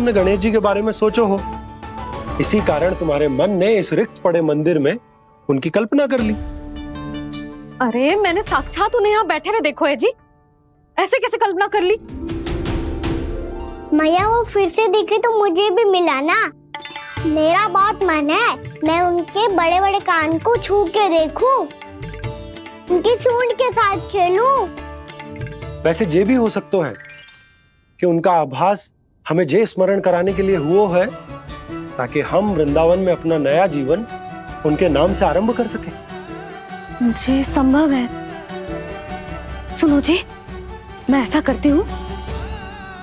तुमने गणेश जी के बारे में सोचो हो, इसी कारण तुम्हारे मन ने इस रिक्त पड़े मंदिर में उनकी कल्पना कर ली। अरे मैंने साक्षात उन्हें यहाँ बैठे हुए देखो है जी, ऐसे कैसे कल्पना कर ली? मैया वो फिर से दिखे तो मुझे भी मिला ना। मेरा बहुत मन है मैं उनके बड़े बड़े कान को छू के देखूं, उनकी सूंड के साथ खेलूं। वैसे ये भी हो सकता है कि उनका आभास हमें जे स्मरण कराने के लिए हुआ है ताकि हम वृंदावन में अपना नया जीवन उनके नाम से आरंभ कर सकें। जी संभव है। सुनो जी, मैं ऐसा करती हूँ,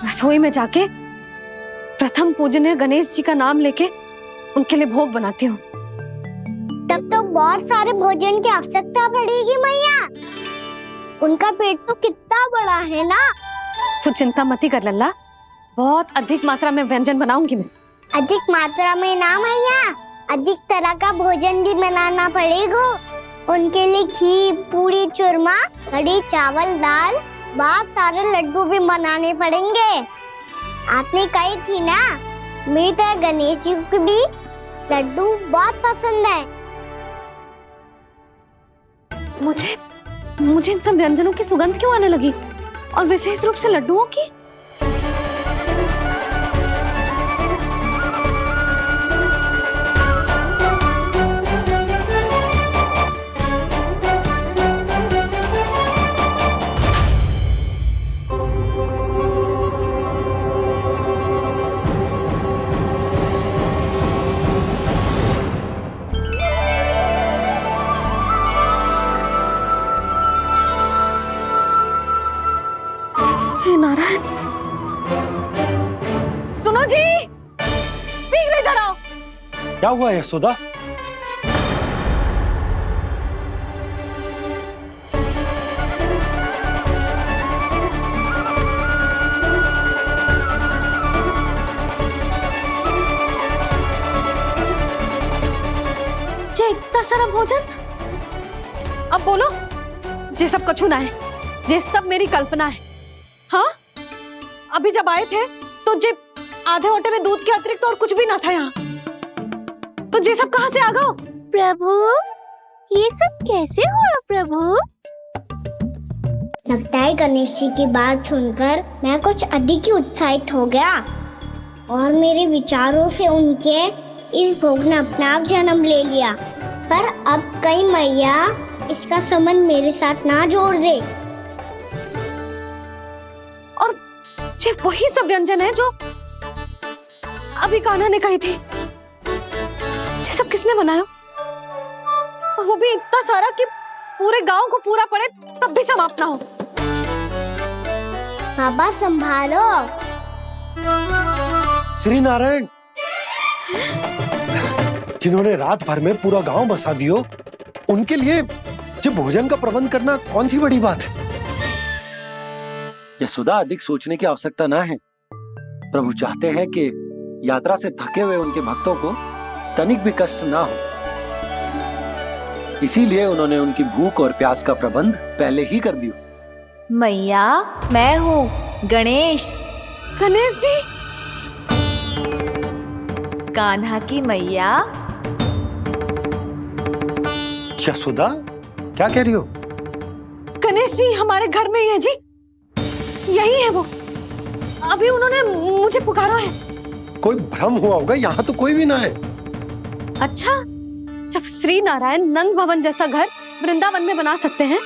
रसोई में जाके प्रथम पूजनीय गणेश जी का नाम लेके उनके लिए भोग बनाती हूँ। तब तो बहुत सारे भोजन की आवश्यकता पड़ेगी मैया, उनका पेट तो कितना बड़ा है ना। तू चिंता मत ही कर लल्ला, बहुत अधिक मात्रा में व्यंजन बनाऊंगी मैं। अधिक मात्रा में ना मैया, अधिक तरह का भोजन भी बनाना पड़ेगा। उनके लिए खीर, पूरी, चूरमा, कढ़ी, चावल, दाल, बहुत सारे लड्डू भी बनाने पड़ेंगे। आपने कही थी ना, मेरी तरह गणेश जी को भी लड्डू बहुत पसंद है। मुझे इन सब व्यंजनों की सुगंध क्यों आने लगी, और विशेष रूप से लड्डुओं की? नारायण, सुनो जी, शीघ्र इधर आओ। क्या हुआ यशोदा? जे इतना सारा भोजन, अब बोलो, जे सब कछु ना है, जे सब मेरी कल्पना है। हाँ, अभी जब आए थे तो जे आधे ओटे में दूध के अतिरिक्त और कुछ भी ना था यहाँ, तो जे सब कहाँ से आ गए? प्रभु, ये सब कैसे हुआ प्रभु? लगता है गणेश जी की बात सुनकर मैं कुछ अधिक ही उत्साहित हो गया और मेरे विचारों से उनके इस भोग ने अपना आप जन्म ले लिया। पर अब कहीं मैया इसका संबंध मेरे साथ ना जोड़ दे। ये वही सब व्यंजन है जो अभी कान्हा ने कही थी। ये सब किसने बनाया? और वो भी इतना सारा कि पूरे गांव को पूरा पड़े तब भी समाप्त ना हो। बाबा संभालो। श्री नारायण, जिन्होंने रात भर में पूरा गांव बसा दियो, उनके लिए जो भोजन का प्रबंध करना कौन सी बड़ी बात है। यशोदा, अधिक सोचने की आवश्यकता ना है। प्रभु चाहते हैं कि यात्रा से थके हुए उनके भक्तों को तनिक भी कष्ट ना हो, इसीलिए उन्होंने उनकी भूख और प्यास का प्रबंध पहले ही कर दिया। मैया, मैं हूँ गणेश। गणेश जी, कान्हा की मैया। यशोदा, क्या कह रही हो? गणेश जी हमारे घर में ही है जी, यही है वो। अभी उन्होंने मुझे पुकारा है। कोई भ्रम हुआ होगा, यहाँ तो कोई भी ना है। अच्छा, जब श्री नारायण नंद भवन जैसा घर वृंदावन में बना सकते हैं,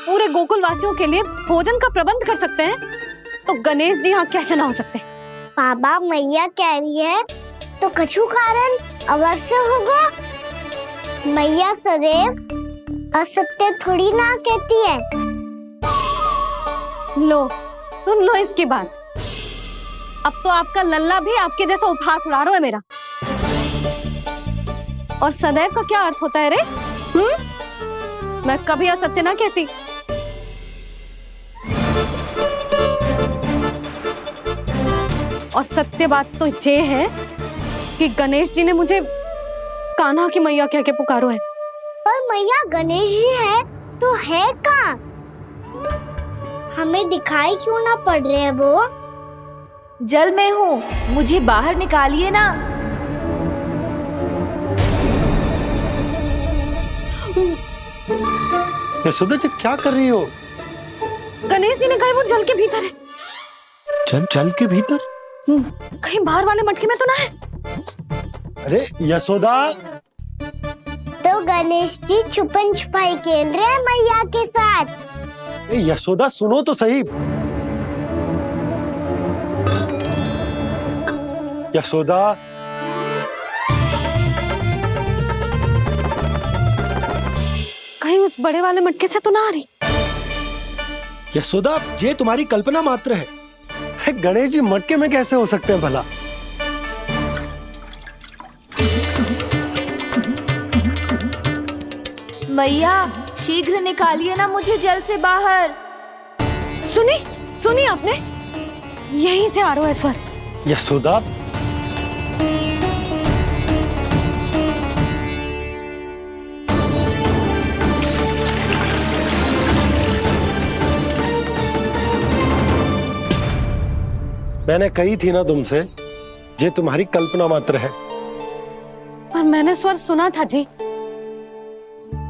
पूरे गोकुल वासियों के लिए भोजन का प्रबंध कर सकते हैं, तो गणेश जी यहाँ कैसे ना हो सकते? बाबा, मैया कह रही है तो कछु कारण अवश्य होगा। मैया सदैव असत्य थोड़ी ना कहती है। लो, सुन लो इसकी बात। अब तो आपका लल्ला भी आपके जैसा उपहास उड़ा रहा है मेरा। और सदैव का क्या अर्थ होता है रे? मैं कभी असत्य ना कहती। और सत्य बात तो ये है कि गणेश जी ने मुझे कान्हा की मैया कह के पुकारो है। पर मैया गणेश जी है तो है कहाँ? हमें दिखाई क्यों ना पड़ रहे हैं वो? जल में हूँ, मुझे बाहर निकालिए ना। यशोदा जी क्या कर रही हो? गणेश जी ने कहा वो जल के भीतर है। जल के भीतर? कहीं बाहर वाले मटके में तो ना है? अरे यशोदा! तो गणेश जी छुपन छुपाई खेल रहे हैं मैया के साथ। यशोदा सुनो तो सही। यशोदा, कहीं उस बड़े वाले मटके से तो ना आ रही? यशोदा ये तुम्हारी कल्पना मात्र है। गणेश जी मटके में कैसे हो सकते हैं भला? मैया शीघ्र निकालिए ना मुझे जल से बाहर। सुनी आपने? यहीं से आ रहा है स्वर। यशोदा, मैंने कही थी ना तुमसे, ये तुम्हारी कल्पना मात्र है। पर मैंने स्वर सुना था जी।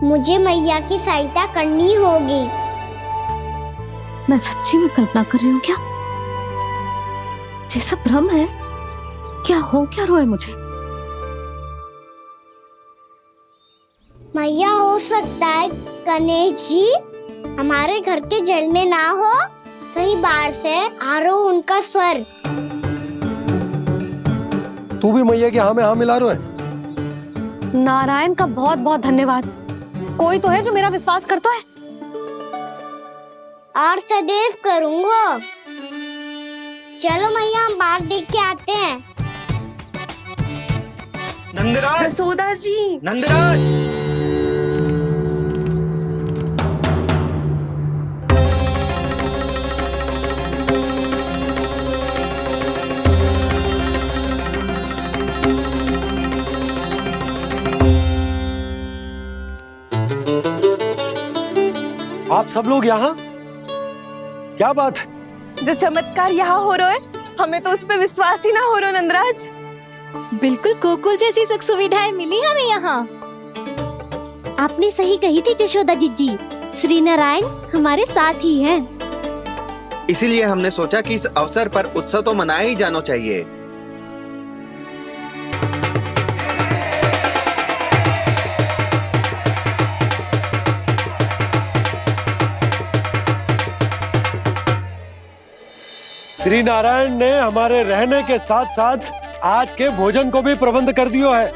मुझे मैया की सहायता करनी होगी। मैं सच्ची में कल्पना कर रही हूँ क्या? ये सब भ्रम है क्या? हो क्या रहा है मुझे? मैया हो सकता है गणेश जी हमारे घर के जल में ना हो, कहीं बाहर से आ रहा हो उनका स्वर। तू भी मैया के हाँ में हाँ मिला रहा है। नारायण का बहुत बहुत धन्यवाद। कोई तो है जो मेरा विश्वास करता है। और सदैव करूंगा। चलो मैया हम बाहर देख के आते हैं। नंदराज! जसोदा जी! नंदराज! आप सब लोग यहाँ? क्या बात है? जो चमत्कार यहाँ हो रहा है, हमें तो उस पे विश्वास ही ना हो रहा नंदराज। बिल्कुल गोकुल जैसी सुख सुविधाएं मिली हमें यहाँ। आपने सही कही थी जशोदा जीजी, श्री नारायण हमारे साथ ही हैं। इसीलिए हमने सोचा कि इस अवसर पर उत्सव तो मनाया ही जाना चाहिए। श्री नारायण ने हमारे रहने के साथ साथ आज के भोजन को भी प्रबंध कर दियो है।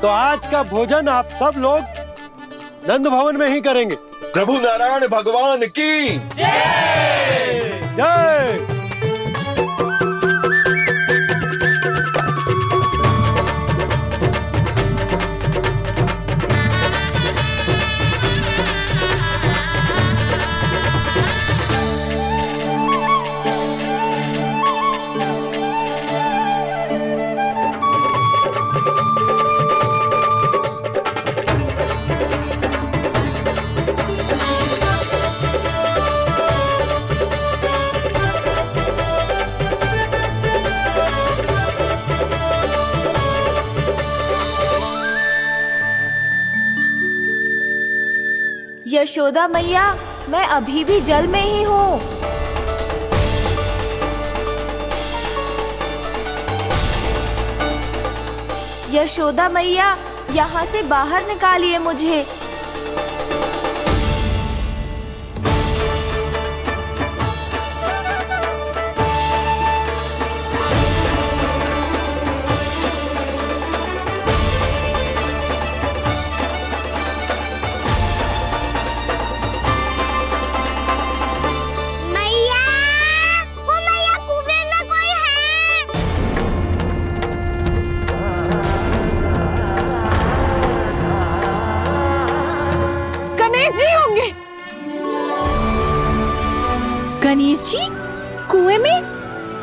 तो आज का भोजन आप सब लोग नंद भवन में ही करेंगे। प्रभु नारायण भगवान की जय जय। यशोदा मैया, मैं अभी भी जल में ही हूँ। यशोदा मैया, यहाँ से बाहर निकालिए मुझे। मैया, वो मैया कुएं में कोई है। गणेश जी होंगे। गणेश जी कुएं में?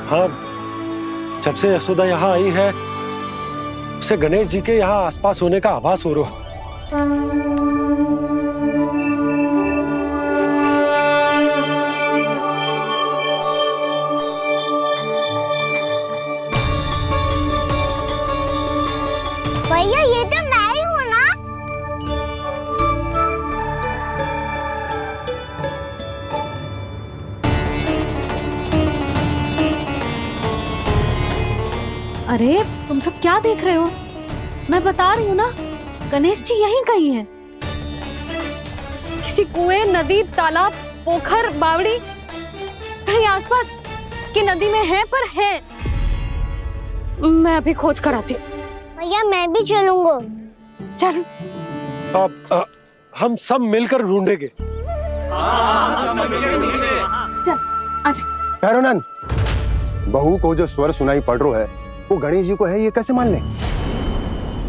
हाँ, जब से यशोदा यहाँ आई है उसे गणेश जी के यहाँ आसपास होने का आभास हो रहा है। अरे तुम सब क्या देख रहे हो? मैं बता रही हूँ ना, गणेश जी यहीं कहीं हैं। किसी कुएं, नदी, तालाब, पोखर, बावड़ी, कहीं आसपास की नदी में है, पर है। मैं अभी खोज कर आती हूँ। भैया मैं भी चलूंगा। चल। अब हम सब मिलकर ढूंढेंगे। चल आजा। भैरवनंद, बहू को जो स्वर सुनाई पड़ रहा है वो गणेश जी को है, ये कैसे मान ले?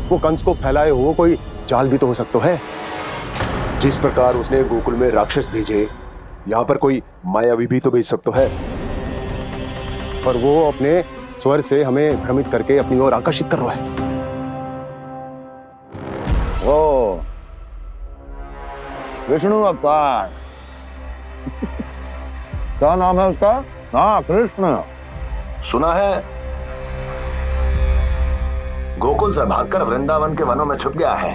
वो कंस को फैलाए हुए कोई जाल भी तो हो सकता है। जिस प्रकार उसने गोकुल में राक्षस भेजे, यहाँ पर कोई मायावी भी तो भेज सकता है, और वो अपने स्वर से हमें भ्रमित करके अपनी ओर आकर्षित कर रहा है। ओ विष्णु अवतार। क्या नाम है उसका? हाँ, कृष्ण। सुना है गोकुल से भागकर वृंदावन के वनों में छुप गया है।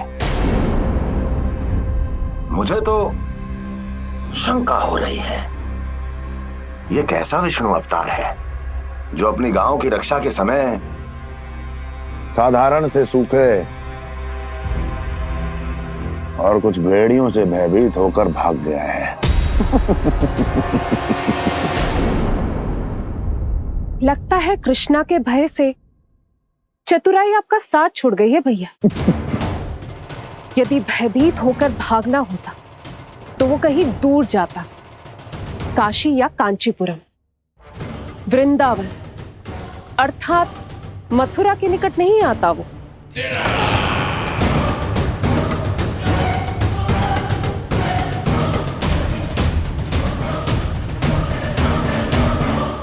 मुझे तो शंका हो रही है, ये कैसा विष्णु अवतार है जो अपनी गांव की रक्षा के समय साधारण से सूखे और कुछ भेड़ियों से भयभीत होकर भाग गया है। लगता है कृष्णा के भय से चतुराई आपका साथ छोड़ गई है भैया। यदि भयभीत होकर भागना होता तो वो कहीं दूर जाता, काशी या कांचीपुरम, वृंदावन अर्थात मथुरा के निकट नहीं आता वो।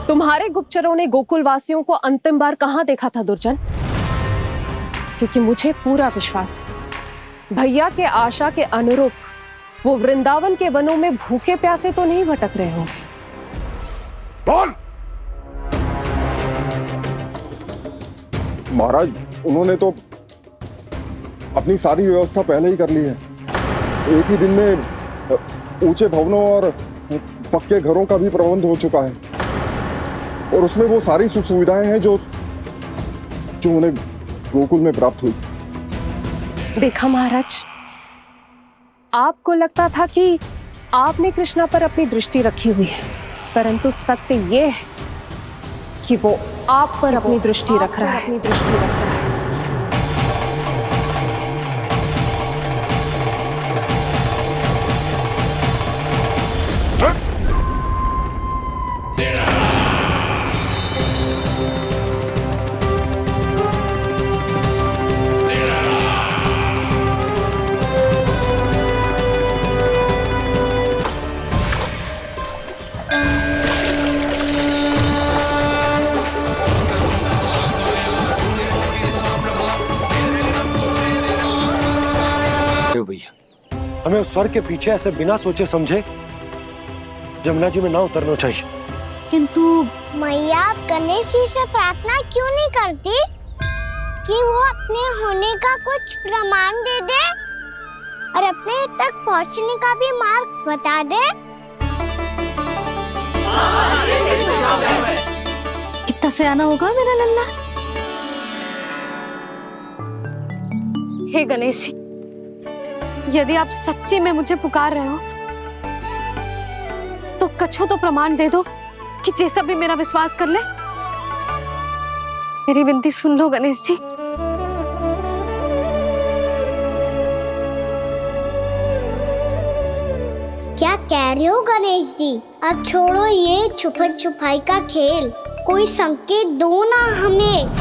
तुम्हारे गुप्तचरों ने गोकुल वासियों को अंतिम बार कहां देखा था दुर्जन? क्योंकि मुझे पूरा विश्वास है भैया के आशा के अनुरूप वो वृंदावन के वनों में भूखे प्यासे तो नहीं भटक रहे होंगे। कौन? महाराज, उन्होंने तो अपनी सारी व्यवस्था पहले ही कर ली है। एक ही दिन में ऊंचे भवनों और पक्के घरों का भी प्रबंध हो चुका है, और उसमें वो सारी सुख सुविधाएं हैं जो उन्हें गोकुल में प्राप्त हुई। देखा महाराज, आपको लगता था कि आपने कृष्णा पर अपनी दृष्टि रखी हुई है, परंतु सत्य ये है कि वो आप पर अपनी दृष्टि रख रहा है। भैया, हमें उस स्वर के पीछे ऐसे बिना सोचे समझे जमुना जी में ना उतरना चाहिए। किंतु मैया, आप गणेश जी से प्रार्थना क्यों नहीं करती कि वो अपने होने का कुछ प्रमाण दे दे और अपने तक पहुंचने का भी मार्ग बता दे? कितना सयाना होगा मेरा लल्ला। हे गणेश जी, यदि आप सच्ची में मुझे पुकार रहे हो तो कछु तो प्रमाण दे दो कि जैसा भी मेरा विश्वास कर ले। मेरी विनती सुन लो गणेश जी। क्या कह रहे हो गणेश जी? अब छोड़ो ये छुपन छुपाई का खेल, कोई संकेत दो ना हमें।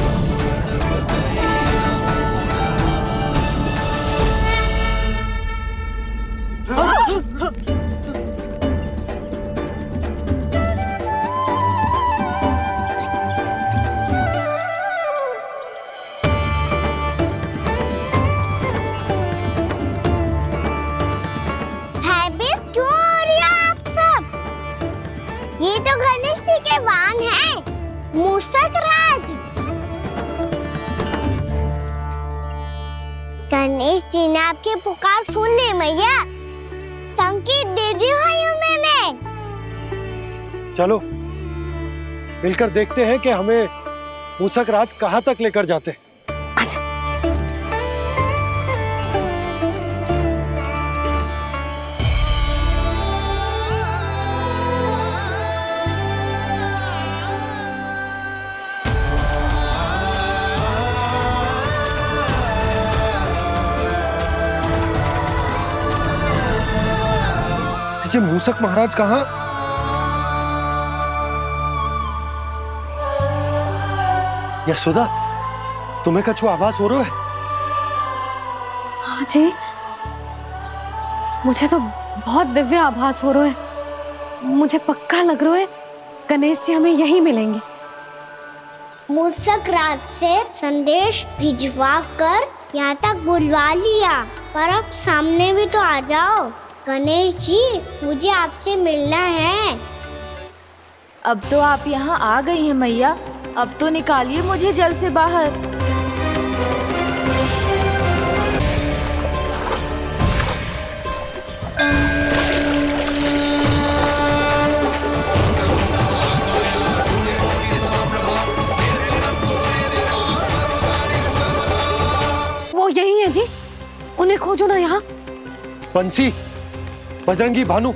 भयभीत क्यों हो रही हो आप सब? ये तो गणेश जी के वाहन हैं, मूषक राज। गणेश जी ने आपकी पुकार सुन ली मैया, संकेत दे दी भाइयों मैंने। चलो मिलकर देखते हैं कि हमें मूसक राज कहाँ तक लेकर जाते। आजा। जी मूसक महाराज कहाँ? यशोदा, तुम्हें कछु आभास हो रहा है? हाँ जी, मुझे तो बहुत दिव्य आभास हो रहा है। मुझे पक्का लग रहा है गणेश जी हमें यहीं मिलेंगे। मूसक राज से संदेश भिजवा कर यहाँ तक बुलवा लिया, पर अब सामने भी तो आ जाओ। गणेश जी, मुझे आपसे मिलना है। अब तो आप यहाँ आ गई हैं मैया, अब तो निकालिए मुझे जल से बाहर। वो यही है जी, उन्हें खोजो ना यहाँ। पंछी, बजरंगी, भानु,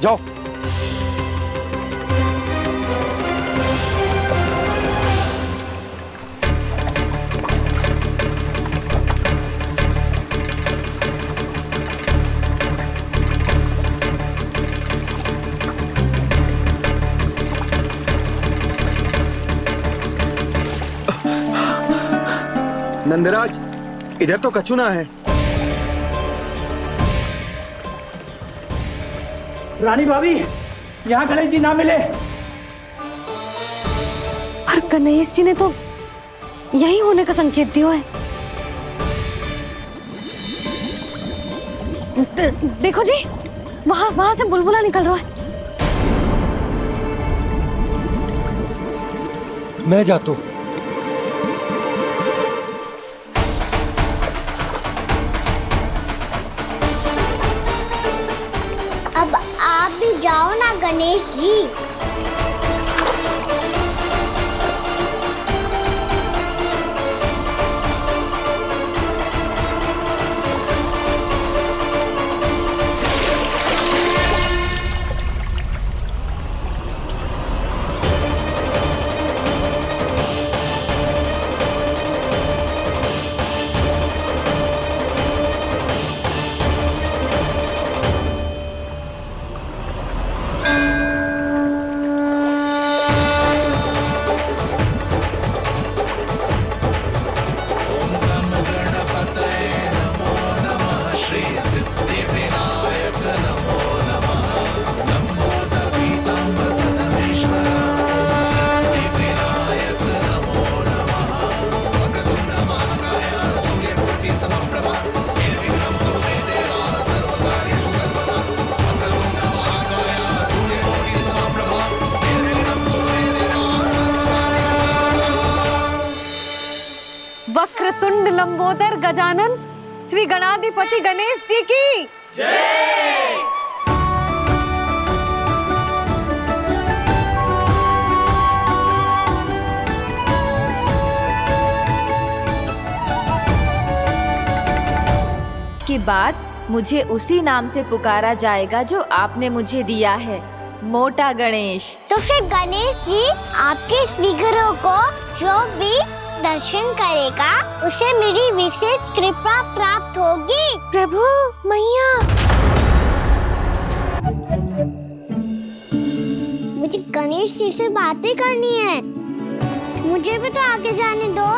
जाओ। नंदराज, इधर तो कछुना है। रानी भाभी, यहाँ गणेश जी ना मिले। पर गणेश जी ने तो यही होने का संकेत दिया है। देखो जी, वहां से बुलबुला निकल रहा है। मैं जाता हूं। अब आप भी जाओ ना गणेश जी। वक्रतुंड लंबोदर गजानन श्री गणाधिपति गणेश जी की जय। के बाद मुझे उसी नाम से पुकारा जाएगा जो आपने मुझे दिया है, मोटा गणेश। तो फिर गणेश जी, आपके स्वीकरों को जो भी दर्शन करेगा उसे मेरी विशेष कृपा प्राप्त होगी। प्रभु, मैया, मुझे गणेश जी से बातें करनी है। मुझे भी तो आगे जाने दो।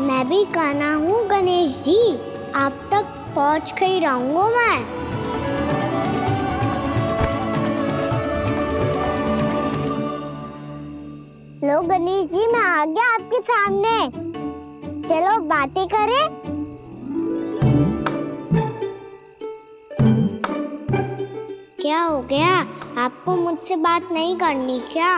मैं भी कान्हा हूँ गणेश जी, आप तक पहुँच कर ही रहूंगा मैं। लो गणेश जी, मैं आ गया आपके सामने। चलो बातें करें। क्या हो गया? आपको मुझसे बात नहीं करनी क्या?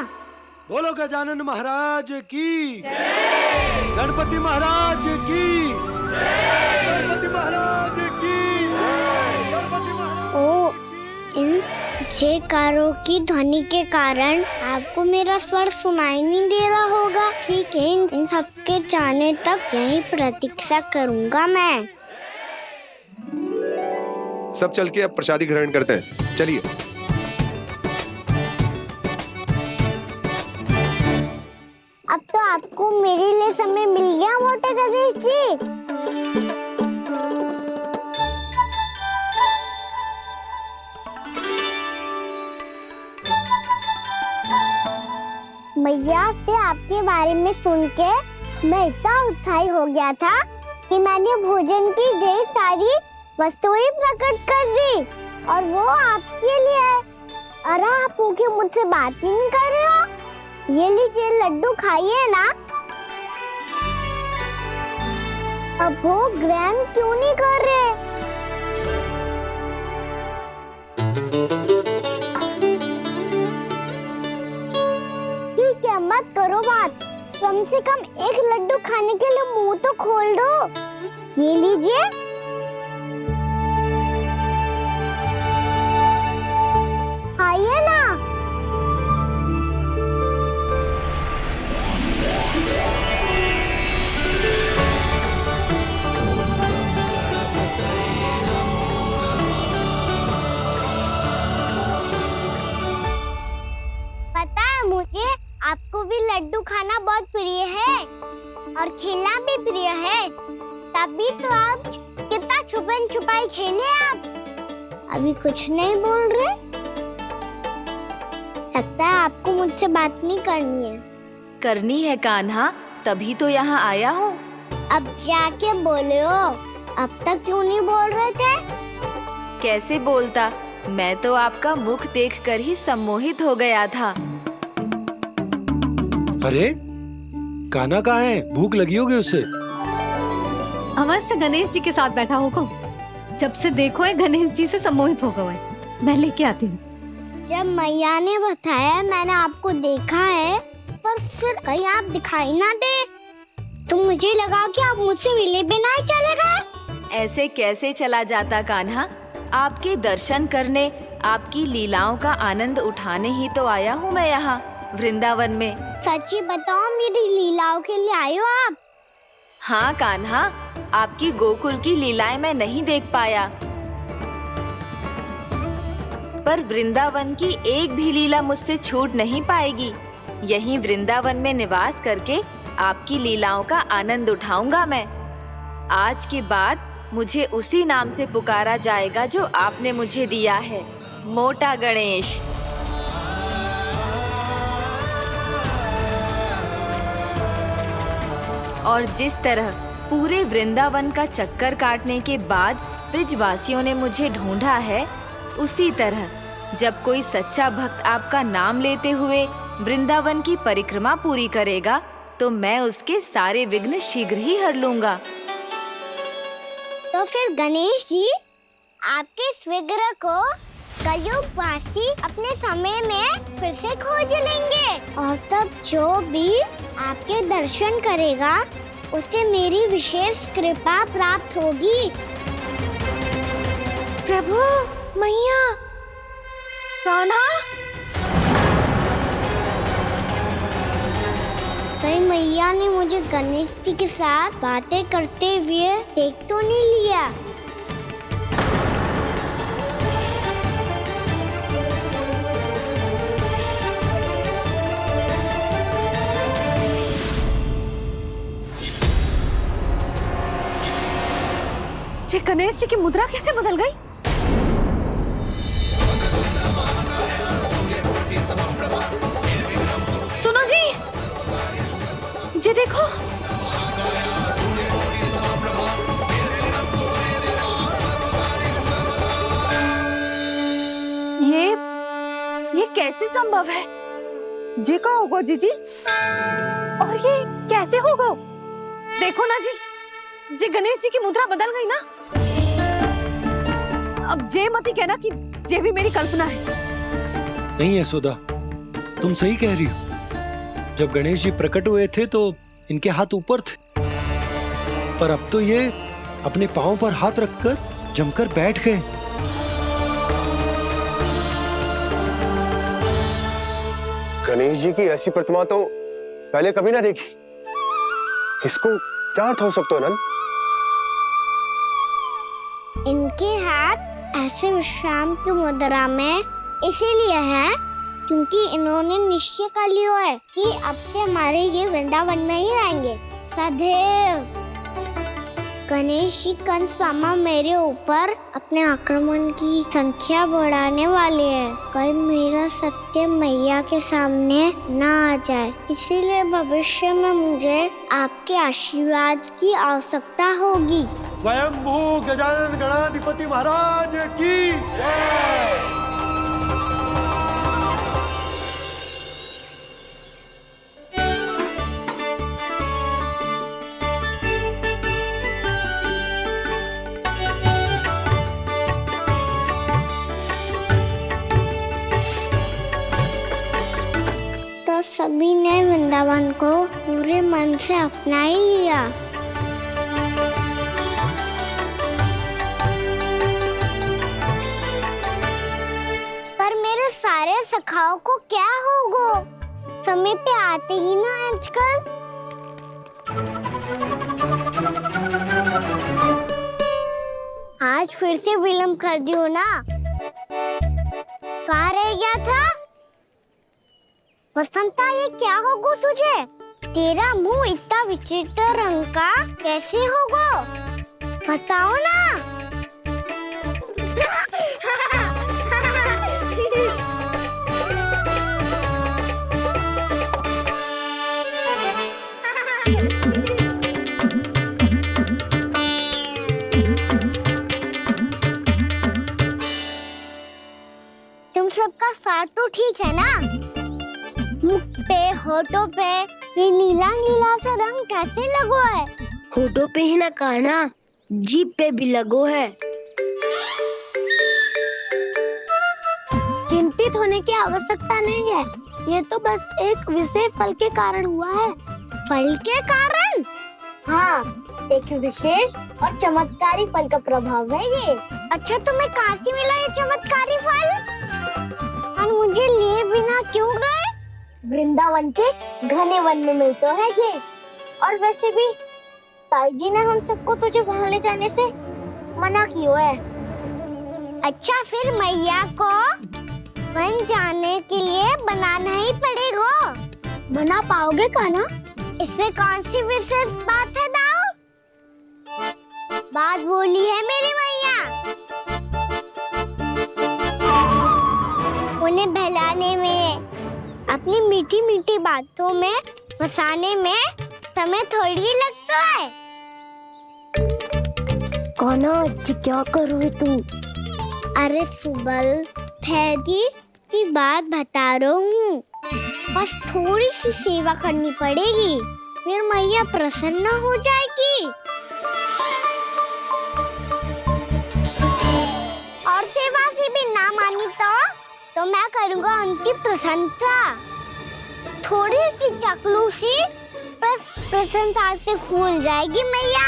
बोलो गजानन महाराज की जय। गणपति महाराज की जय। गणपति महाराज की जय। गणपति महाराज। ओ, इन जयकारों की ध्वनि के कारण आपको मेरा स्वर सुनाई नहीं दे रहा होगा। ठीक है, इन सबके जाने तक यही प्रतीक्षा करूंगा मैं। सब चल के अब प्रसादी ग्रहण करते हैं, चलिए। अब तो आपको मेरे लिए समय मिल गया मोटे गणेश जी। भैया से आपके बारे में सुन के मैं इतना उत्साही हो गया था कि मैंने भोजन की ढेर सारी वस्तुएं प्रकट कर दी, और वो आपके लिए। अरे आप भूखे मुझसे बात ही नहीं कर रहे हो। ये लीजिए लड्डू खाइए ना। अब वो ग्रहण क्यों नहीं कर रहे? ठीक है, मत करो बात। कम से कम एक लड्डू खाने के लिए मुंह तो खोल दो। ये लीजिए। खाइए ना। पता है मुझे, आपको भी लड्डू खाना बहुत प्रिय है और खेलना भी प्रिय है। तभी तो आप कितना छुपन छुपाई खेले। आप अभी कुछ नहीं बोल रहे। लगता है आपको मुझसे बात नहीं करनी है। करनी है कान्हा, तभी तो यहाँ आया हूँ। अब जाके बोलो। अब तक क्यों नहीं बोल रहे थे? कैसे बोलता, मैं तो आपका मुख देखकर ही सम्मोहित हो गया था। अरे कान्हा कहाँ है? भूख लगी होगी उसे। अवश्य गणेश जी के साथ बैठा होगा। जब से देखो है गणेश जी से सम्मोहित हो गए। मैं लेके आती हूँ। जब मैया ने बताया मैंने आपको देखा है, पर फिर कहीं आप दिखाई ना दे, तो मुझे लगा कि आप मुझसे मिले बिना ही चले गए। ऐसे कैसे चला जाता कान्हा? आपके दर्शन करने, आपकी लीलाओं का आनंद उठाने ही तो आया हूँ मैं यहाँ वृंदावन में। सच्ची बताओ, मेरी लीलाओं के लिए आए हो आप? हाँ कान्हा, आपकी गोकुल की लीलाएं मैं नहीं देख पाया, पर वृंदावन की एक भी लीला मुझसे छूट नहीं पाएगी। यहीं वृंदावन में निवास करके आपकी लीलाओं का आनंद उठाऊंगा मैं। आज के बाद मुझे उसी नाम से पुकारा जाएगा जो आपने मुझे दिया है, मोटा गणेश। और जिस तरह पूरे वृंदावन का चक्कर काटने के बाद ब्रिजवासियों ने मुझे ढूंढा है, उसी तरह जब कोई सच्चा भक्त आपका नाम लेते हुए वृंदावन की परिक्रमा पूरी करेगा, तो मैं उसके सारे विघ्न शीघ्र ही हर लूंगा। तो फिर गणेश जी, आपके इस विग्रह को कलयुगवासी अपने समय में फिर से खोज लेंगे, और तब जो भी आपके दर्शन करेगा उसे मेरी विशेष कृपा प्राप्त होगी। प्रभु, मैया, कान्हा, कहीं मैया ने मुझे गणेश जी के साथ बातें करते हुए देख तो नहीं लिया? ये गणेश जी की मुद्रा कैसे बदल गई? सुनो जी, ये देखो। ये कैसे संभव है? ये क्या होगा जीजी? और ये कैसे होगा? देखो ना जी, जे गणेश जी की मुद्रा बदल गई ना। अब जे मती कहना कि जे भी मेरी कल्पना है। नहीं यशोदा, तुम सही कह रही हो। जब गणेश जी प्रकट हुए थे तो इनके हाथ ऊपर थे, पर अब तो ये अपने पांव पर हाथ रखकर जमकर बैठ गए। गणेश जी की ऐसी प्रतिमा तो पहले कभी ना देखी। इसको क्या अर्थ हो सकता है नंद? इनके हाथ ऐसे विश्राम की मुद्रा में इसीलिए है क्योंकि इन्होंने निश्चय कर लिया है कि अब से हमारे ये वृंदावन में ही रहेंगे सदैव। गणेश जी कंस मामा मेरे ऊपर अपने आक्रमण की संख्या बढ़ाने वाले हैं। कल मेरा सत्य मैया के सामने ना आ जाए, इसीलिए भविष्य में मुझे आपके आशीर्वाद की आवश्यकता होगी। स्वयंभू गजानन गणाधिपति महाराज की जय। तो सभी ने वृंदावन को पूरे मन से अपना ही लिया। पर मेरे सारे सखाओं को क्या होगा? समय पे आते ही ना आजकल। आज फिर से विलंब कर दियो ना। कहाँ रह गया था? वसंता, ये क्या होगा तुझे? तेरा मुंह इतना विचित्र रंग का कैसे होगा? बताओ ना। तुम सबका साथ तो ठीक है ना? मुख पे, होठों पे ये नीला नीला सा रंग कैसे लगो है? होठों पे ही ना कहना, जीभ पे भी लगो है। चिंतित होने की आवश्यकता नहीं है, ये तो बस एक विशेष फल के कारण हुआ है। फल के कारण? हाँ, एक विशेष और चमत्कारी फल का प्रभाव है ये। अच्छा, तुम्हें कहाँ से मिला ये चमत्कारी फल? और मुझे लिए बिना क्यों गए? वृंदावन के घने वन में मिलते हैं ये। और वैसे भी ताई जी ने हम सबको तुझे वहाँ ले जाने से मना किया है। अच्छा, फिर मैया को वन जाने के लिए बनाना ही पड़ेगा। बना पाओगे कान्हा? इसमें कौन सी विशेष बात है दाऊ? बात बोली है मेरी मैया। उन्हें बहलाने में, अपनी मीठी मीठी बातों में फंसाने में समय थोड़ी लगता है। कान्हा, क्या करोगे तुम? अरे सुबल, फैजी की बात बता रहा हूँ। बस थोड़ी सी सेवा करनी पड़ेगी, फिर मैया प्रसन्न हो जाएगी। और सेवा से भी ना मानी तो मैं करूँगा उनकी प्रशंसा। थोड़ी सी चकलूसी बस प्रशंसा से फूल जाएगी मैया।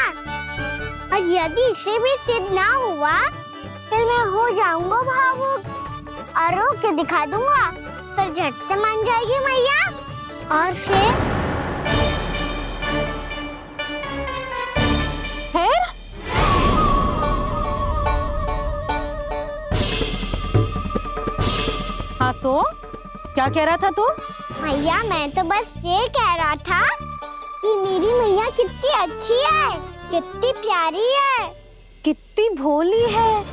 और यदि इसे भी सिद्ध ना हुआ, फिर मैं हो जाऊंगा भावुक और रो के दिखा दूंगा, फिर झट से मान जाएगी मैया। और फिर हाँ, तो क्या कह रहा था तू? मैया, मैं तो बस ये कह रहा था कि मेरी मैया कितनी अच्छी है, कितनी प्यारी है, कितनी भोली है,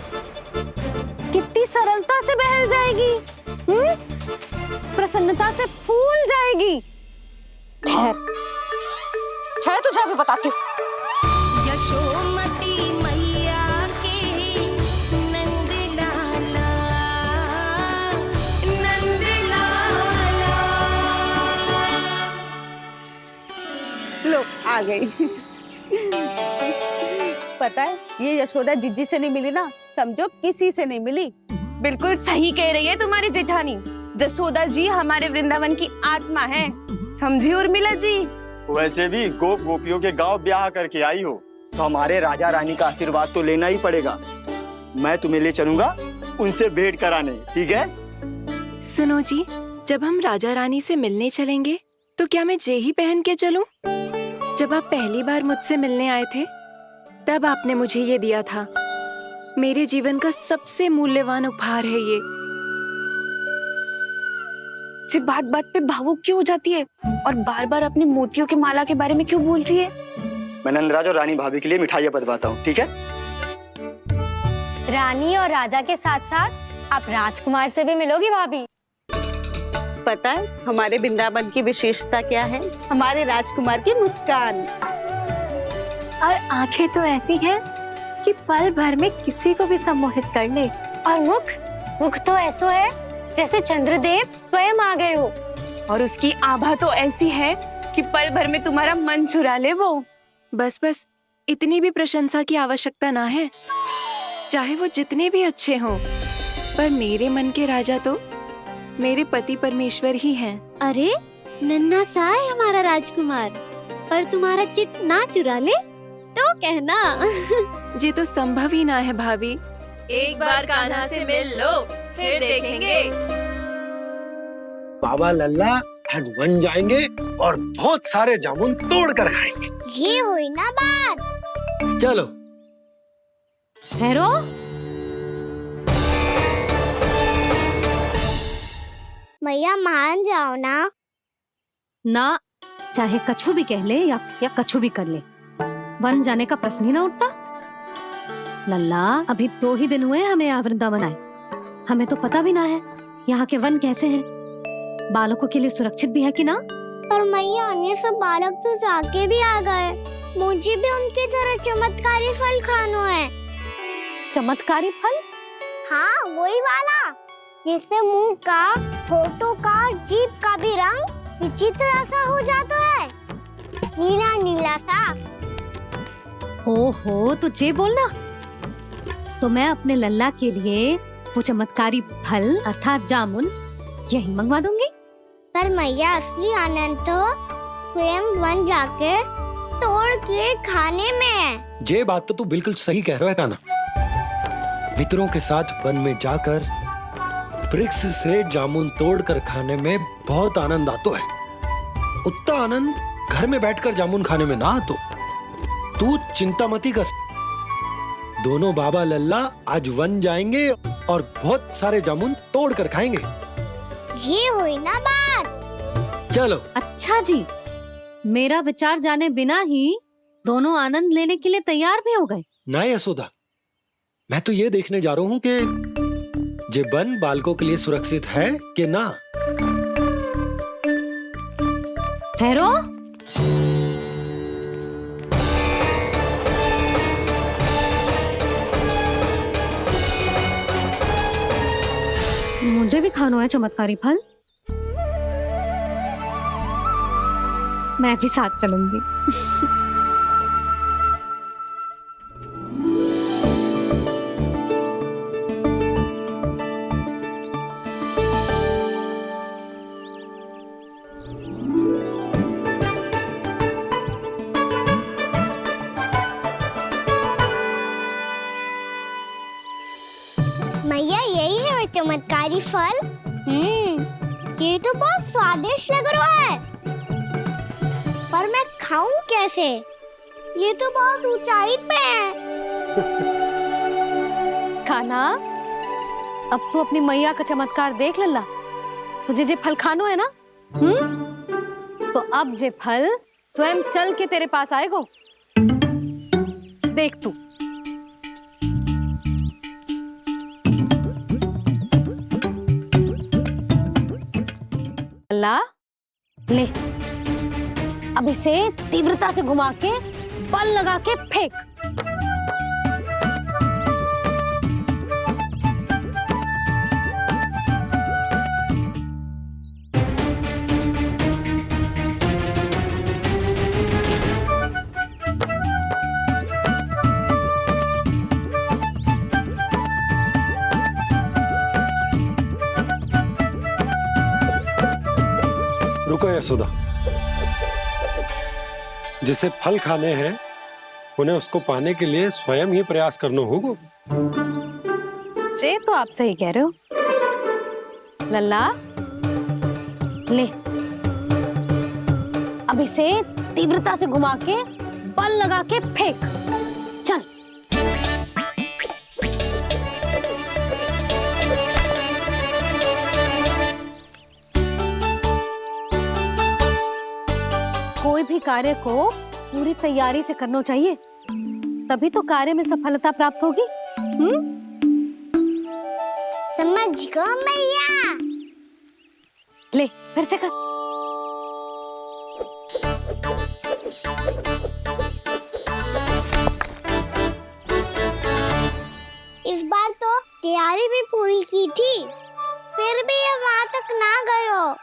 कितनी सरलता से बहल जाएगी, प्रसन्नता से फूल जाएगी। ठहर ठहर, तुझे अभी बताती हूँ। यशोमती मैया के नंद लाला, नंद लाला। लो, आ गई। पता है, ये यशोदा जिज्जी से नहीं मिली ना, समझो किसी से नहीं मिली। बिल्कुल सही कह रही है तुम्हारी जेठानी। जसोदा जी हमारे वृंदावन की आत्मा है, समझी उर्मिला जी। वैसे भी गोप गोपियों के गांव ब्याह करके आई हो, तो हमारे राजा रानी का आशीर्वाद तो लेना ही पड़ेगा। मैं तुम्हें ले चलूंगा उनसे भेंट कराने, ठीक है? सुनो जी, जब हम राजा रानी से मिलने चलेंगे तो क्या मैं जे ही पहन के चलूं? जब आप पहली बार मुझसे मिलने आए थे तब आपने मुझे ये दिया था। मेरे जीवन का सबसे मूल्यवान उपहार है ये। जी बात बात पे भावुक क्यों हो जाती है और बार बार अपनी मोतियों के माला के बारे में क्यों बोल रही है? मैं नंदराज और रानी भाभी के लिए मिठाइयाँ बंटवाता हूँ, ठीक है? रानी और राजा के साथ साथ आप राजकुमार से भी मिलोगी भाभी। पता है हमारे वृंदावन की विशेषता क्या है? हमारे राजकुमार की मुस्कान और आंखें तो ऐसी हैं कि पल भर में किसी को भी सम्मोहित कर ले। और मुख तो ऐसा है जैसे चंद्रदेव स्वयं आ गए हो। और उसकी आभा तो ऐसी है कि पल भर में तुम्हारा मन चुरा ले वो। बस बस, इतनी भी प्रशंसा की आवश्यकता ना है। चाहे वो जितने भी अच्छे हों, पर मेरे मन के राजा तो मेरे पति परमेश्वर ही हैं। अरे नन्हा सा है हमारा राजकुमार, पर तुम्हारा चित्त ना चुरा ले तो कहना। ये तो संभव ही ना है भाभी। एक बार कान्हा से मिल लो, फिर देखेंगे। बाबा लल्ला आज वन जाएंगे और बहुत सारे जामुन तोड़ कर खाएंगे। ये हुई ना बात। चलो ठहरो। भैया मान जाओ ना। चाहे कछु भी कह ले या कछु भी कर ले, वन जाने का प्रश्न ही ना उठता। लल्ला अभी 2 ही दिन हुए हमें यहाँ वृंदावन आए। हमें तो पता भी ना है यहाँ के वन कैसे हैं, बालकों के लिए सुरक्षित भी है कि ना। पर मैया अन्य सब बालक तो जाके भी आ गए। मुझे भी उनकी तरह चमत्कारी फल खाना है। चमत्कारी फल? हाँ वही वाला, जिससे मुंह का, होठों का, जीभ का भी रंग विचित्र सा हो जाता है, नीला नीला सा। हो तो जे बोलना। तो मैं अपने लल्ला के लिए वो चमत्कारी फल अर्थात जामुन यही मंगवा दूंगी। पर मैया असली आनंद तो स्वयं वन जाके तोड़ के खाने में है। ये बात तो तू बिल्कुल सही कह रहा है कान्हा। मित्रों के साथ वन में जाकर वृक्ष से जामुन तोड़कर खाने में बहुत आनंद आता है। उतना आनंद घर में बैठकर जामुन खाने में ना आतो। तू चिंता मती कर, दोनों बाबा लल्ला आज वन जाएंगे और बहुत सारे जामुन तोड़कर खाएंगे। ये हुई ना बात। चलो। अच्छा जी, मेरा विचार जाने बिना ही दोनों आनंद लेने के लिए तैयार भी हो गए। ना यशोदा, मैं तो ये देखने जा रहा हूँ कि ये वन बालकों के लिए सुरक्षित है कि ना। ठहरो। मुझे भी खाना है चमत्कारी फल। मैं भी साथ चलूंगी। मैया यही है वो चमत्कारी फल। ये तो बहुत स्वादिष्ट लग रहा है, पर मैं खाऊं कैसे? ये तो बहुत ऊंचाई पे है। कान्हा, अब तू अपनी मैया का चमत्कार देख लल्ला। तुझे जे फल खानो है ना, तो अब जे फल स्वयं चल के तेरे पास आएगो। देख तू। लल्ला ले, अब इसे तीव्रता से घुमा के बल लगा के फेंक। रुको यशोदा, जिसे फल खाने हैं उन्हें उसको पाने के लिए स्वयं ही प्रयास करना होगा। जे तो आप सही कह रहे हो लल्ला। ले, अब इसे तीव्रता से घुमा के बल लगा के फेंक। चल। कोई भी कार्य को पूरी तैयारी से करना चाहिए, तभी तो कार्य में सफलता प्राप्त होगी। समझ गो मैया। ले फिर से कर। इस बार तो तैयारी भी पूरी की थी, फिर भी ये वहां तक ना गए हो।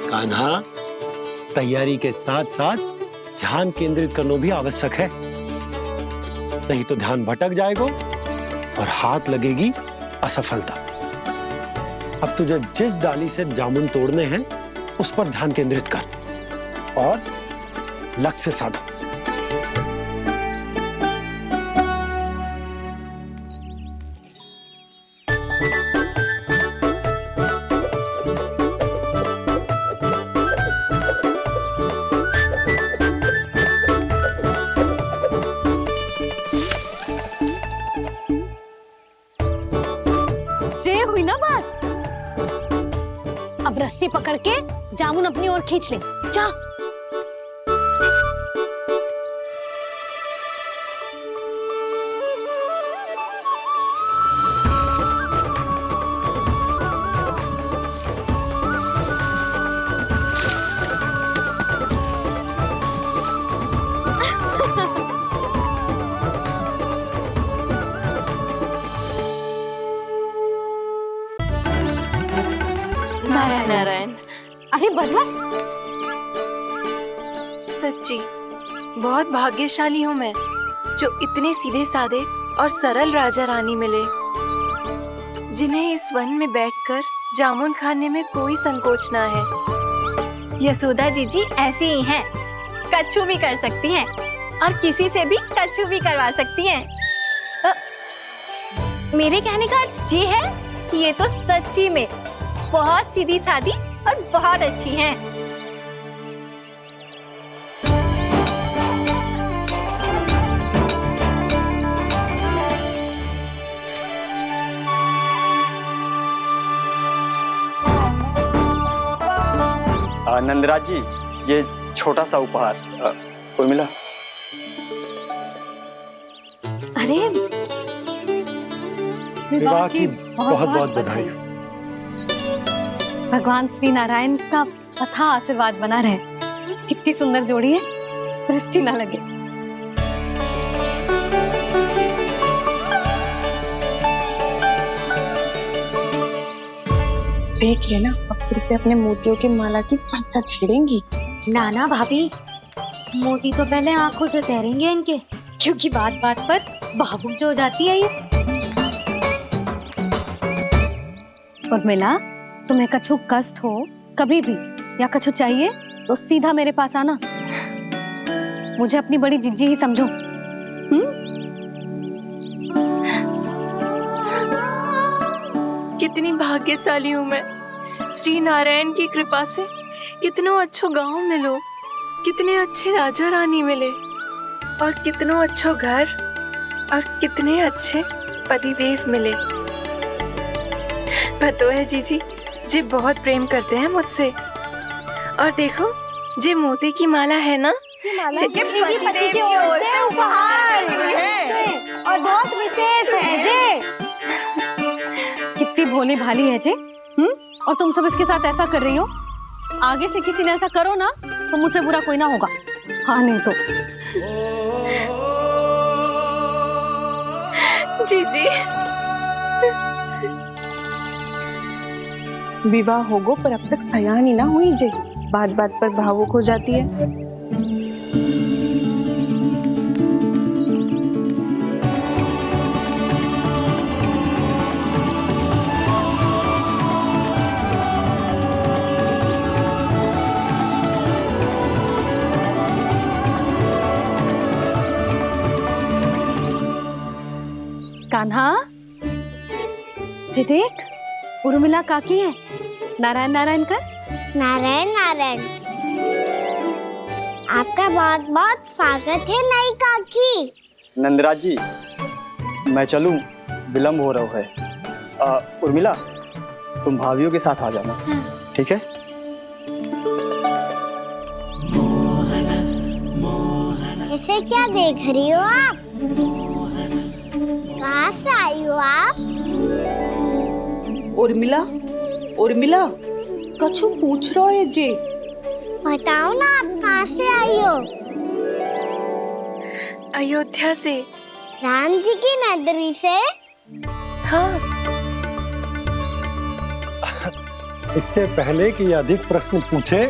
कान्हा, तैयारी के साथ साथ ध्यान केंद्रित करना भी आवश्यक है, नहीं तो ध्यान भटक जाएगा और हाथ लगेगी असफलता। अब तुझे जिस डाली से जामुन तोड़ने हैं उस पर ध्यान केंद्रित कर और लक्ष्य साधो। ये हुई ना बात। अब रस्सी पकड़ के जामुन अपनी ओर खींच ले। जा। नारायण नारायण। अरे बस बस। सच्ची बहुत भाग्यशाली हूँ मैं, जो इतने सीधे साधे और सरल राजा रानी मिले, जिन्हें इस वन में बैठकर जामुन खाने में कोई संकोच ना है। यशोदा जी ऐसी ही हैं, कच्छू भी कर सकती हैं और किसी से भी कच्छू भी करवा सकती हैं। मेरे कहने का अर्थ ये है कि ये तो सच्ची में बहुत सीधी सादी और बहुत अच्छी हैं। नंदराज जी, ये छोटा सा उपहार। उर्मिला। अरे विवाह की बहुत बहुत बधाई। भगवान श्री नारायण का अथाह आशीर्वाद बना रहे। कितनी सुंदर जोड़ी है, दृष्टि ना लगे। देख लेना, अब फिर से अपने मोतियों की माला की चर्चा छेड़ेंगी। नाना भाभी, मोती तो पहले आंखों से तैरेंगे इनके, क्योंकि बात बात पर भावुक जो हो जाती है ये। उर्मिला, तुम्हें कछु कष्ट हो कभी भी या कछु चाहिए तो सीधा मेरे पास आना। मुझे अपनी बड़ी जिज्जी ही समझो। कितनी भाग्यशाली हूँ मैं, श्री नारायण की कृपा से कितनों अच्छो गांव मिलो, कितने अच्छे राजा रानी मिले और कितनों अच्छो घर और कितने अच्छे पतिदेव मिले। पतो है जीजी, जी बहुत प्रेम करते हैं मुझसे। और देखो, जी मोती की माला है ना, पति की ओर से उपहार है और बहुत विशेष है जे। कितनी भोली भाली है जे। और तुम सब इसके साथ ऐसा कर रही हो। आगे से किसी ने ऐसा करो ना तो मुझसे बुरा कोई ना होगा। हाँ नहीं तो। जीजी, विवाह होगो पर अब तक सयान ही ना हुई जे, बात बात पर भावुक हो जाती है। कान्हा, जी देख, उर्मिला काकी है। नारायण नारायण कर। नारायण नारायण। आपका बहुत बहुत स्वागत है नई काकी। नंदराज जी, मैं चलूं, विलम्ब हो रहा है। उर्मिला, तुम भाभियों के साथ आ जाना, ठीक है? इसे क्या देख रही हो आप? कहाँ से आई हो आप? उर्मिला, उर्मिला, कछु पूछ रहा है जी। बताओ ना, आप कहाँ से आई हो? अयोध्या से। राम जी की नगरी से? हाँ। इससे पहले कि ये अधिक प्रश्न पूछे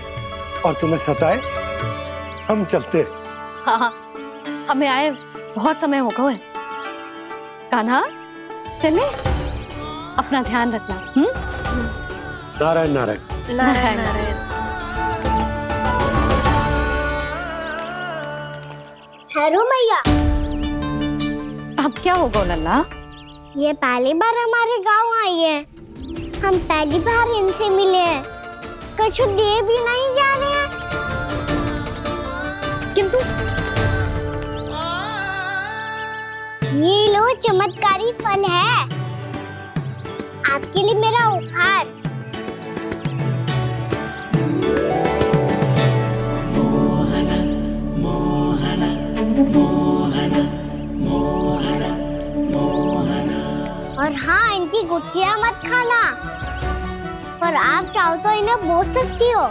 और तुम्हें सताए, हम चलते। हाँ हाँ, हमें आए बहुत समय हो गया है। कान्हा, चले, अपना ध्यान रखना। नारायण नारायण। नारायण नारायण। ठहरो मैया। अब क्या होगा लल्ला? ये पहली बार हमारे गांव आई है। हम पहली बार इनसे मिले हैं। कुछ दे भी नहीं जा रहे हैं। किंतु ये लो, चमत्कारी फल है आपके लिए, मेरा उपहार। और हाँ, इनकी गुठलियां मत खाना। पर आप चाहो तो इन्हें बो सकती हो।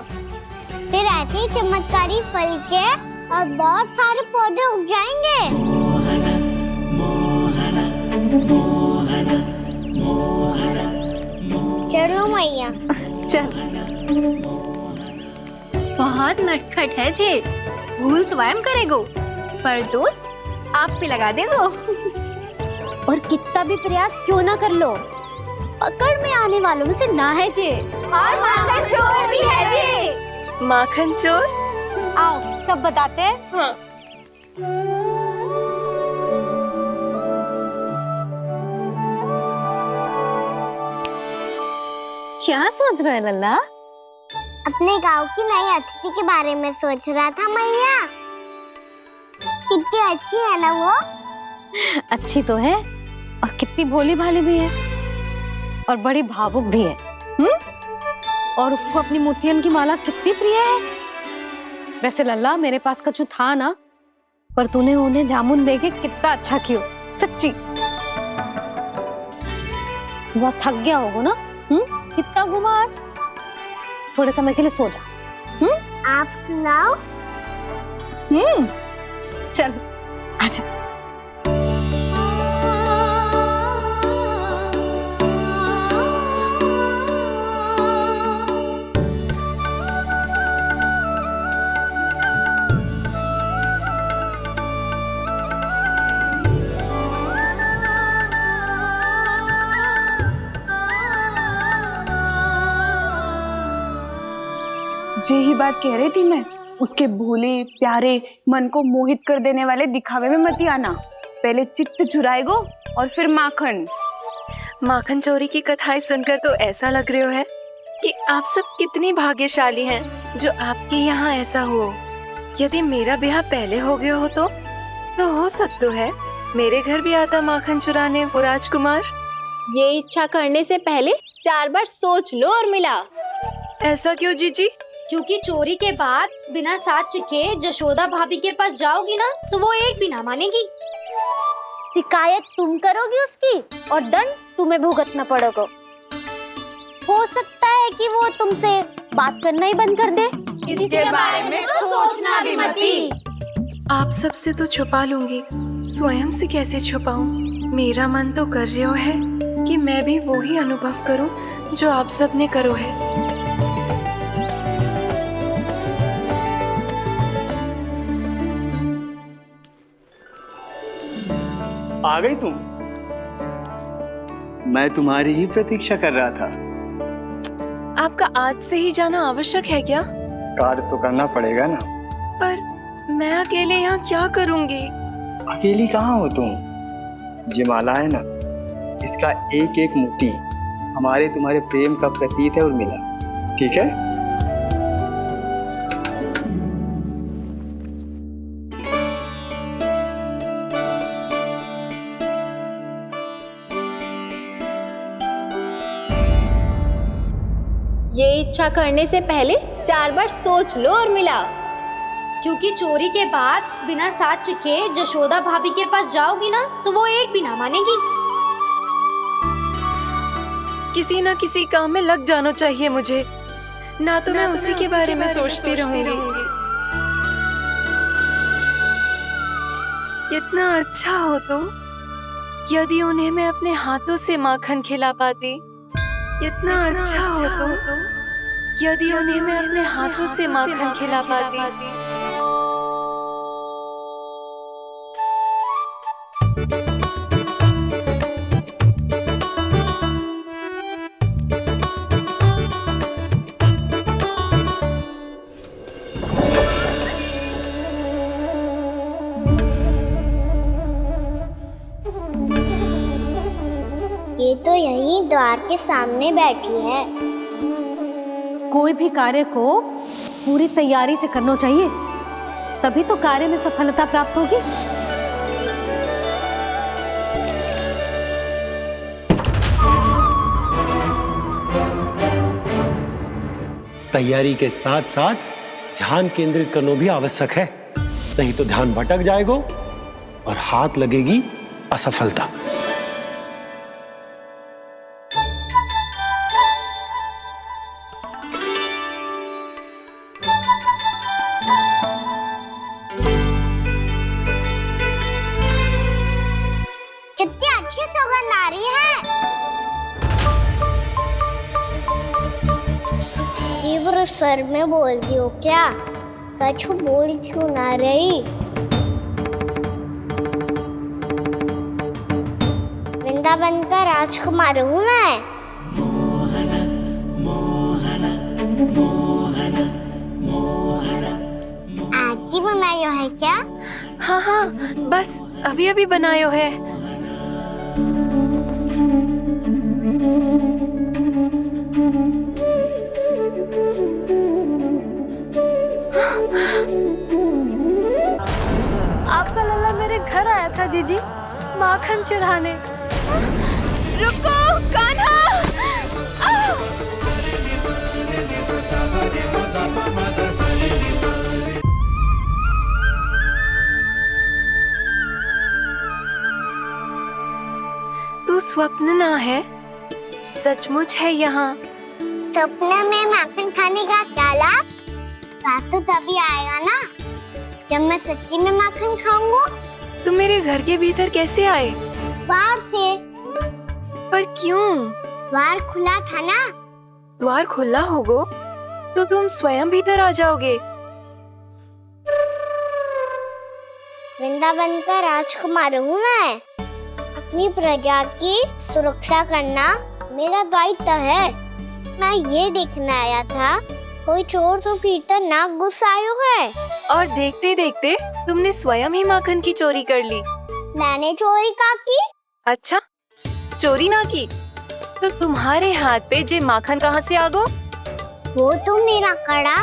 फिर ऐसे ही चमत्कारी फल के और बहुत सारे पौधे उग जाएंगे। चलो मैया। चल। बहुत नटखट है जी, भूल स्वयं करेगो, पर दोस्त आप पे लगा देगो। और कितना भी प्रयास क्यों ना कर लो, पकड़ में आने वालों में से ना है जी। और माखन चोर भी है जी। माखन चोर? आओ सब बताते हैं। हाँ। क्या सोच रहा है लल्ला? अपने गांव की नई अतिथि के बारे में सोच रहा था मैया। कितनी अच्छी है ना वो? अच्छी तो है, और कितनी भोली भाली भी है, और बड़ी भावुक भी है। और उसको अपनी मोतियन की माला कितनी प्रिय है। वैसे लल्ला, मेरे पास कछु था ना, पर तूने उन्हें जामुन देके कितना अच्छा किया, सच्ची। तू बहुत थक गया होगा ना? कितना घूमा आज? थोड़े समय के लिए सो जा। आप सुनाओ। चल आजा। यही बात कह रही थी मैं, उसके भोले प्यारे मन को मोहित कर देने वाले दिखावे में मत आना। पहले चित्त चुराएगो और फिर माखन। माखन चोरी की कथाएं सुनकर तो ऐसा लग रहा है कि आप सब कितनी भाग्यशाली हैं जो आपके यहाँ ऐसा हो। यदि मेरा ब्याह पहले हो गया हो तो हो सकता है मेरे घर भी आता माखन चुराने वो राजकुमार। ये इच्छा करने से पहले 4 बार सोच लो उर्मिला। ऐसा क्यों जीजी? क्योंकि चोरी के बाद बिना साथ चिखे जशोदा भाभी के पास जाओगी ना, तो वो एक भी ना मानेगी। शिकायत तुम करोगी उसकी और दंड तुम्हें भुगतना पड़ेगा। हो सकता है कि वो तुमसे बात करना ही बंद कर दे। इसके बारे में तो सोचना भी मती। आप सबसे तो छुपा लूंगी, स्वयं से कैसे छुपाऊं? मेरा मन तो कर रहा है कि मैं भी वो ही अनुभव करूं जो आप सब ने करो है। आ गई तुम? मैं तुम्हारी ही प्रतीक्षा कर रहा था। आपका आज से ही जाना आवश्यक है क्या? कार्य तो करना पड़ेगा ना। पर मैं अकेले यहाँ क्या करूंगी? अकेली कहाँ हो तुम? ये माला है ना, इसका एक एक मोती हमारे तुम्हारे प्रेम का प्रतीक है उर्मिला, ठीक है? ये इच्छा करने से पहले 4 बार सोच लो उर्मिला। क्योंकि चोरी के बाद बिना साथ चिखे जशोदा भाभी के पास जाओगी ना तो वो एक भी ना मानेगी। किसी ना किसी काम में लग जाना चाहिए मुझे, ना तो मैं उसी के बारे में सोचती रहूंगी। इतना अच्छा हो तो यदि उन्हें मैं अपने हाथों से माखन खिला पाती। इतना अच्छा हो तो यदि उन्हें मैं अपने हाथों से माखन खिला पाती। ये तो यहीं द्वार के सामने बैठी है। कोई भी कार्य को पूरी तैयारी से करना चाहिए, तभी तो कार्य में सफलता प्राप्त होगी। तैयारी के साथ साथ ध्यान केंद्रित करना भी आवश्यक है, नहीं तो ध्यान भटक जाएगा और हाथ लगेगी असफलता। कितनी अच्छी सुगंध आ रही है। तीव्र स्वर में बोलती हो क्या? कछु बोल क्यों ना रही? वृंदावन का राजकुमार हूँ मैं। आज ही बनायो है क्या? हाँ हाँ, बस अभी अभी बनायो है। आपका लल्ला मेरे घर आया था जीजी, माखन चढ़ाने। रुको कान्हा! तू स्वप्न ना है, सचमुच है यहाँ। सपने में माखन खाने का क्या लाभ? स्वाद तो तभी आएगा ना जब मैं सच्ची में माखन खाऊंगा। तुम मेरे घर के भीतर कैसे आए? बाहर से। पर क्यों? द्वार खुला था ना। द्वार खुला होगा तो तुम स्वयं भीतर आ जाओगे। वृंदावन का राजकुमार हूँ मैं। अपनी प्रजा की सुरक्षा करना मेरा दायित्व है। मैं ये देखने आया था कोई चोर तो भीतर ना घुस आयो है। और देखते देखते तुमने स्वयं ही माखन की चोरी कर ली। मैंने चोरी का की? अच्छा, चोरी ना की तो तुम्हारे हाथ पे जे माखन कहाँ से आ गो? वो तो मेरा कड़ा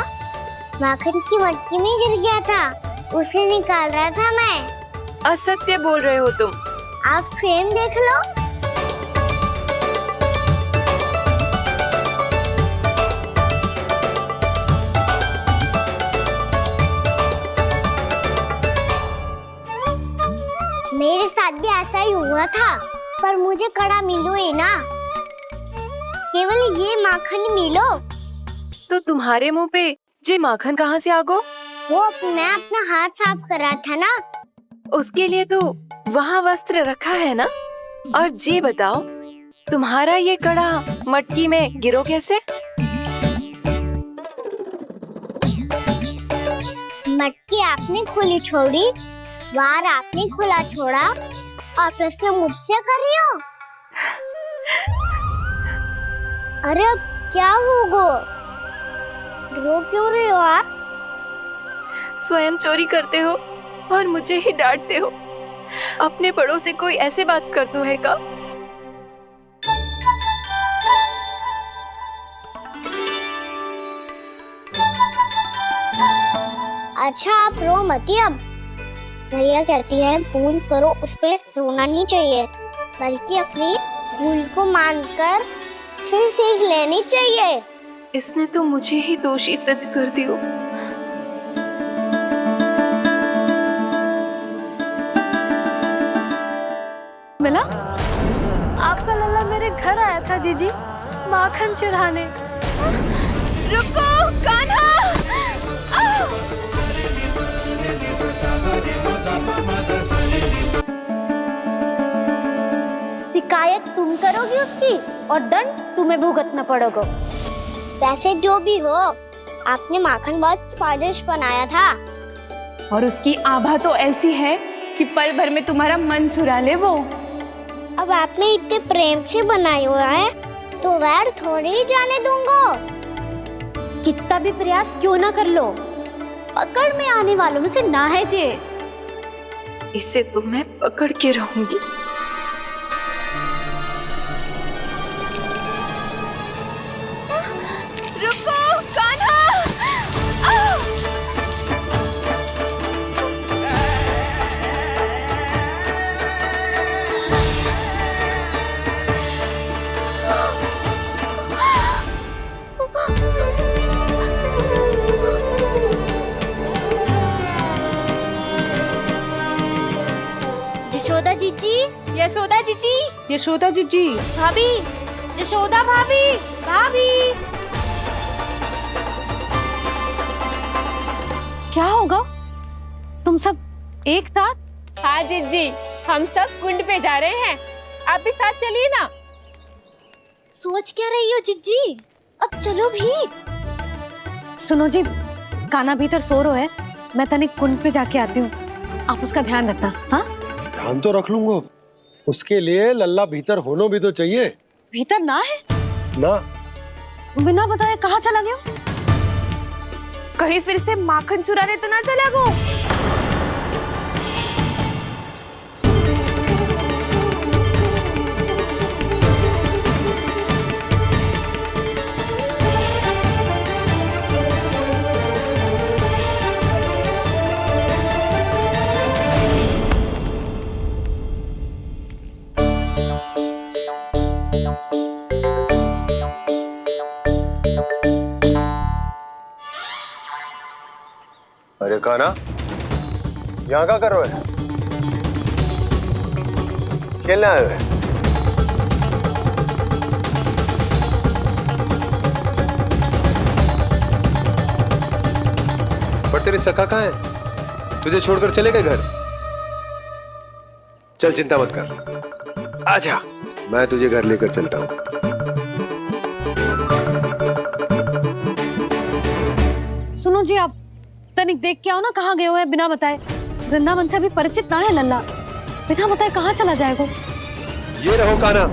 माखन की मटकी में गिर गया था, उसे निकाल रहा था मैं। असत्य बोल रहे हो तुम। आप स्वयं देख लो। मेरे साथ भी ऐसा ही हुआ था, पर मुझे कड़ा मिलो ही ना, केवल ये माखन मिलो। तो तुम्हारे मुंह पे जे माखन कहाँ से आ गो? वो मैं अपना हाथ साफ कर रहा था ना। उसके लिए तो वहाँ वस्त्र रखा है ना। और जे बताओ, तुम्हारा ये कड़ा मटकी में गिरो कैसे? मटकी आपने खुली छोड़ी, द्वार आपने खुला छोड़ा और प्रश्न मुझसे कर रही हो? अरे अब क्या होगा? रो क्यों रहे हो आप? स्वयं चोरी करते हो और मुझे ही डांटते हो। अपने बड़ों से कोई ऐसे बात करते है का? अच्छा आप रो मती अब। भैया कहती है भूल करो, उस पे रोना नहीं चाहिए, बल्कि अपनी भूल को मानकर फिर सीख लेनी चाहिए। इसने तो मुझे ही दोषी सिद्ध कर दियो। मिला? आपका लल्ला मेरे घर आया था जीजी, माखन चुराने। रुको कान्हा! शिकायत तुम करोगी उसकी और दंड तुम्हें भुगतना पड़ेगा। वैसे जो भी हो, आपने माखन बहुत स्वादिष्ट बनाया था। और उसकी आभा तो ऐसी है कि पल भर में तुम्हारा मन चुरा ले वो। अब आपने इतने प्रेम से बनाया हुआ है तो वैर थोड़ी ही जाने दूंगा। कितना भी प्रयास क्यों ना कर लो, पकड़ में आने वालों में से ना है जे। इसे तो मैं पकड़ के रहूंगी। रुको कान्हा! यशोदा जीजी, यशोदा जीजी, यशोदा जीजी, भाभी, यशोदा भाभी, भाभी। क्या होगा? तुम सब एक साथ? हाँ जीजी, हम सब कुंड पे जा रहे हैं, आप भी साथ चलिए ना। सोच क्या रही हो जीजी? अब चलो भी। सुनो जी, कान्हा भीतर सो रहा है, मैं तनिक कुंड पे जाके आती हूँ, आप उसका ध्यान रखना। हाँ, ध्यान तो रख लूंगा, उसके लिए लल्ला भीतर होना भी तो चाहिए। भीतर ना है? ना। बिना बताए कहाँ चला गया? कहीं फिर से माखन चुराने तो ना चला गो। अरे कान्हा, यहाँ क्या कर रहे हो? खेलने आए हुए? पर तेरे सखा कहाँ है? तुझे छोड़कर चले गए घर? चल चिंता मत कर, आजा, मैं तुझे घर लेकर चलता हूँ। सुनो जी, आप तनिक देख के आओ ना, कहाँ गए हुए हैं बिना बताए। वृंदावन से अभी परिचित ना है लल्ला, बिना बताए कहाँ चला जाएगा? ये रहो कान्हा,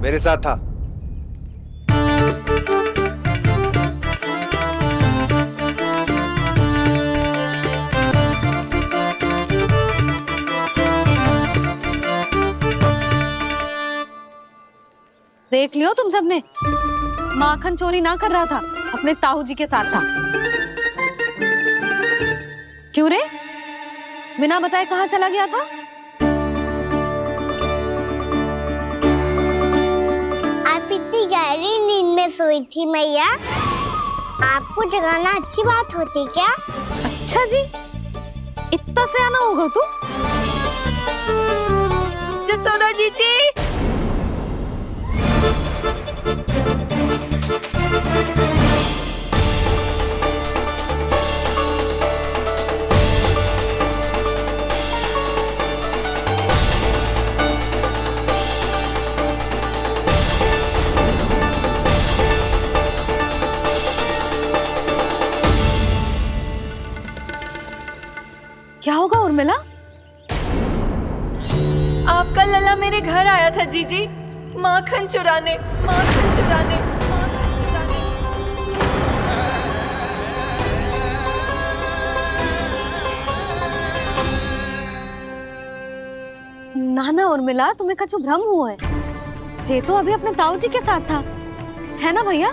मेरे साथ था। देख लियो तुम सबने, माखन चोरी ना कर रहा था, अपने ताऊ जी के साथ था। क्यों रे, बिना बताए कहाँ चला गया था? आप इतनी गहरी नींद में सोई थी मैया, आपको जगाना अच्छी बात होती क्या? अच्छा जी, इतना सयाना होगा तू? यशोदा जीजी, क्या होगा उर्मिला? आपका लल्ला मेरे घर आया था जीजी, माखन चुराने, माखन चुराने, माखन चुराने। ना ना उर्मिला, तुम्हें कछु भ्रम हुआ है, ये तो अभी अपने ताऊ जी के साथ था, है ना भैया?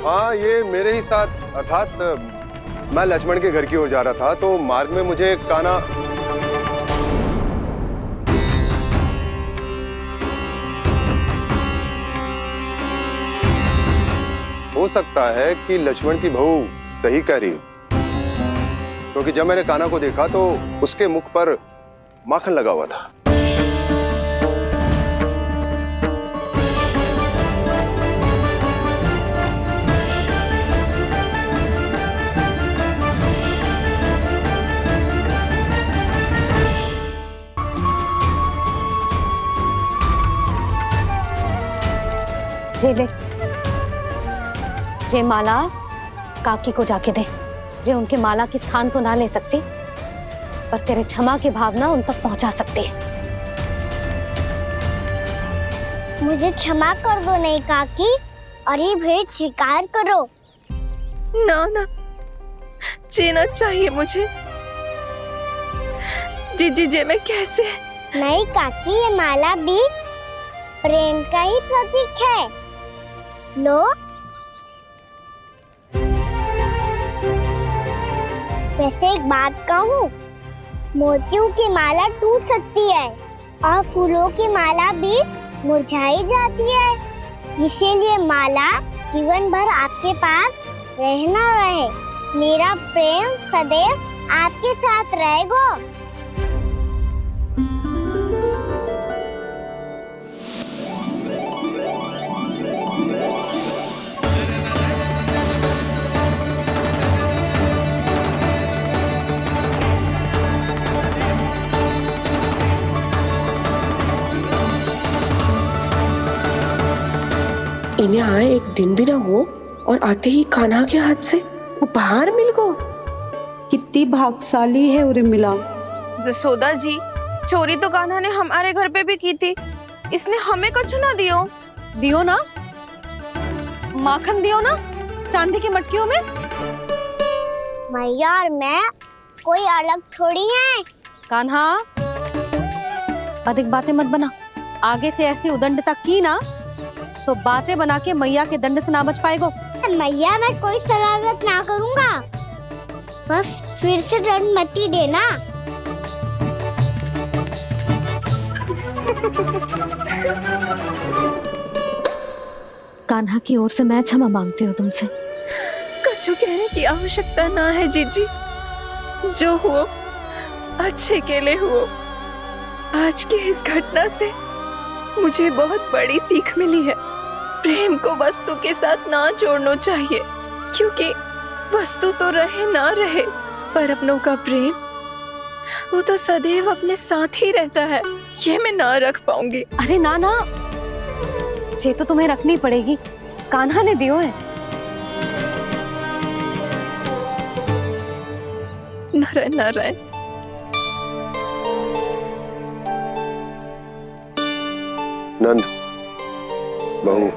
हाँ, ये मेरे ही साथ, अर्थात मैं लक्ष्मण के घर की ओर जा रहा था तो मार्ग में मुझे कान्हा हो सकता है कि लक्ष्मण की बहू सही कह रही हो, क्योंकि जब मैंने कान्हा को देखा तो उसके मुख पर माखन लगा हुआ था। जे ले, जे माला काकी को जाके दे। जे उनके माला की स्थान तो ना ले सकती, पर तेरे क्षमा की भावना उन तक पहुंचा सकती है। मुझे क्षमा कर दो नहीं काकी, और ये भेंट स्वीकार करो। ना ना, जीना चाहिए मुझे। जीजी जे मैं कैसे? नहीं काकी, ये माला भी प्रेम का ही प्रतीक है। लो। वैसे एक बात कहूँ, मोतियों की माला टूट सकती है और फूलों की माला भी मुरझाई जाती है। इसीलिए माला जीवन भर आपके पास रहना रहे। मेरा प्रेम सदैव आपके साथ रहेगा। इन्हें आए एक दिन भी ना हो और आते ही कान्हा के हाथ से उपहार मिल गो। कितनी भाग्यशाली है उर्मिला। जसोदा जी, चोरी तो कान्हा ने हमारे घर पे भी की थी, इसने हमें कुछ ना दियो। दियो ना, माखन दियो ना चांदी की मटकियों में। मैया और मैं कोई अलग थोड़ी हैं। कान्हा, अधिक बातें मत बना। आगे से ऐसी उदंडता की ना तो बातें बना के मैया के दंड से ना बच पाएगो। मैया, मैं कोई शरारत ना करूंगा, बस फिर से दंड मत ही देना। कान्हा की ओर से मैं क्षमा मांगती हूँ तुमसे। कछु कहने की आवश्यकता ना है जीजी, जो हुआ अच्छे के लिए हुआ। आज की इस घटना से मुझे बहुत बड़ी सीख मिली है। प्रेम को वस्तु के साथ ना जोड़ना चाहिए, क्योंकि वस्तु तो रहे ना रहे, पर अपनों का प्रेम वो तो सदैव अपने साथ ही रहता है। ये मैं ना रख पाऊंगी। अरे ना ना, ये तो तुम्हें रखनी पड़ेगी। कान्हा ने दियो है। नारायण नारायण। नंद, बहू,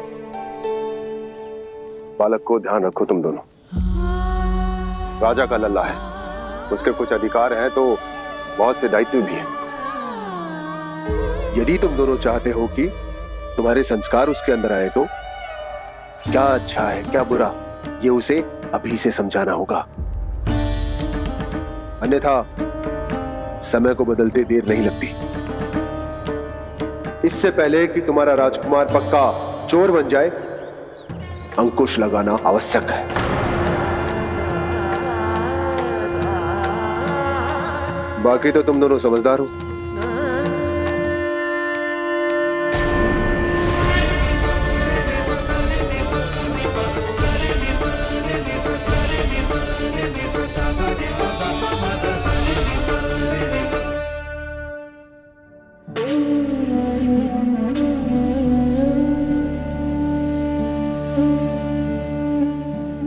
बालक को ध्यान रखो तुम दोनों। राजा का लल्ला है, उसके कुछ अधिकार हैं तो बहुत से दायित्व भी हैं। यदि तुम दोनों चाहते हो कि तुम्हारे संस्कार उसके अंदर आए तो क्या अच्छा है क्या बुरा, ये उसे अभी से समझाना होगा। अन्यथा समय को बदलते देर नहीं लगती। इससे पहले कि तुम्हारा राजकुमार पक्का चोर बन जाए, अंकुश लगाना आवश्यक है। बाकी तो तुम दोनों समझदार हो।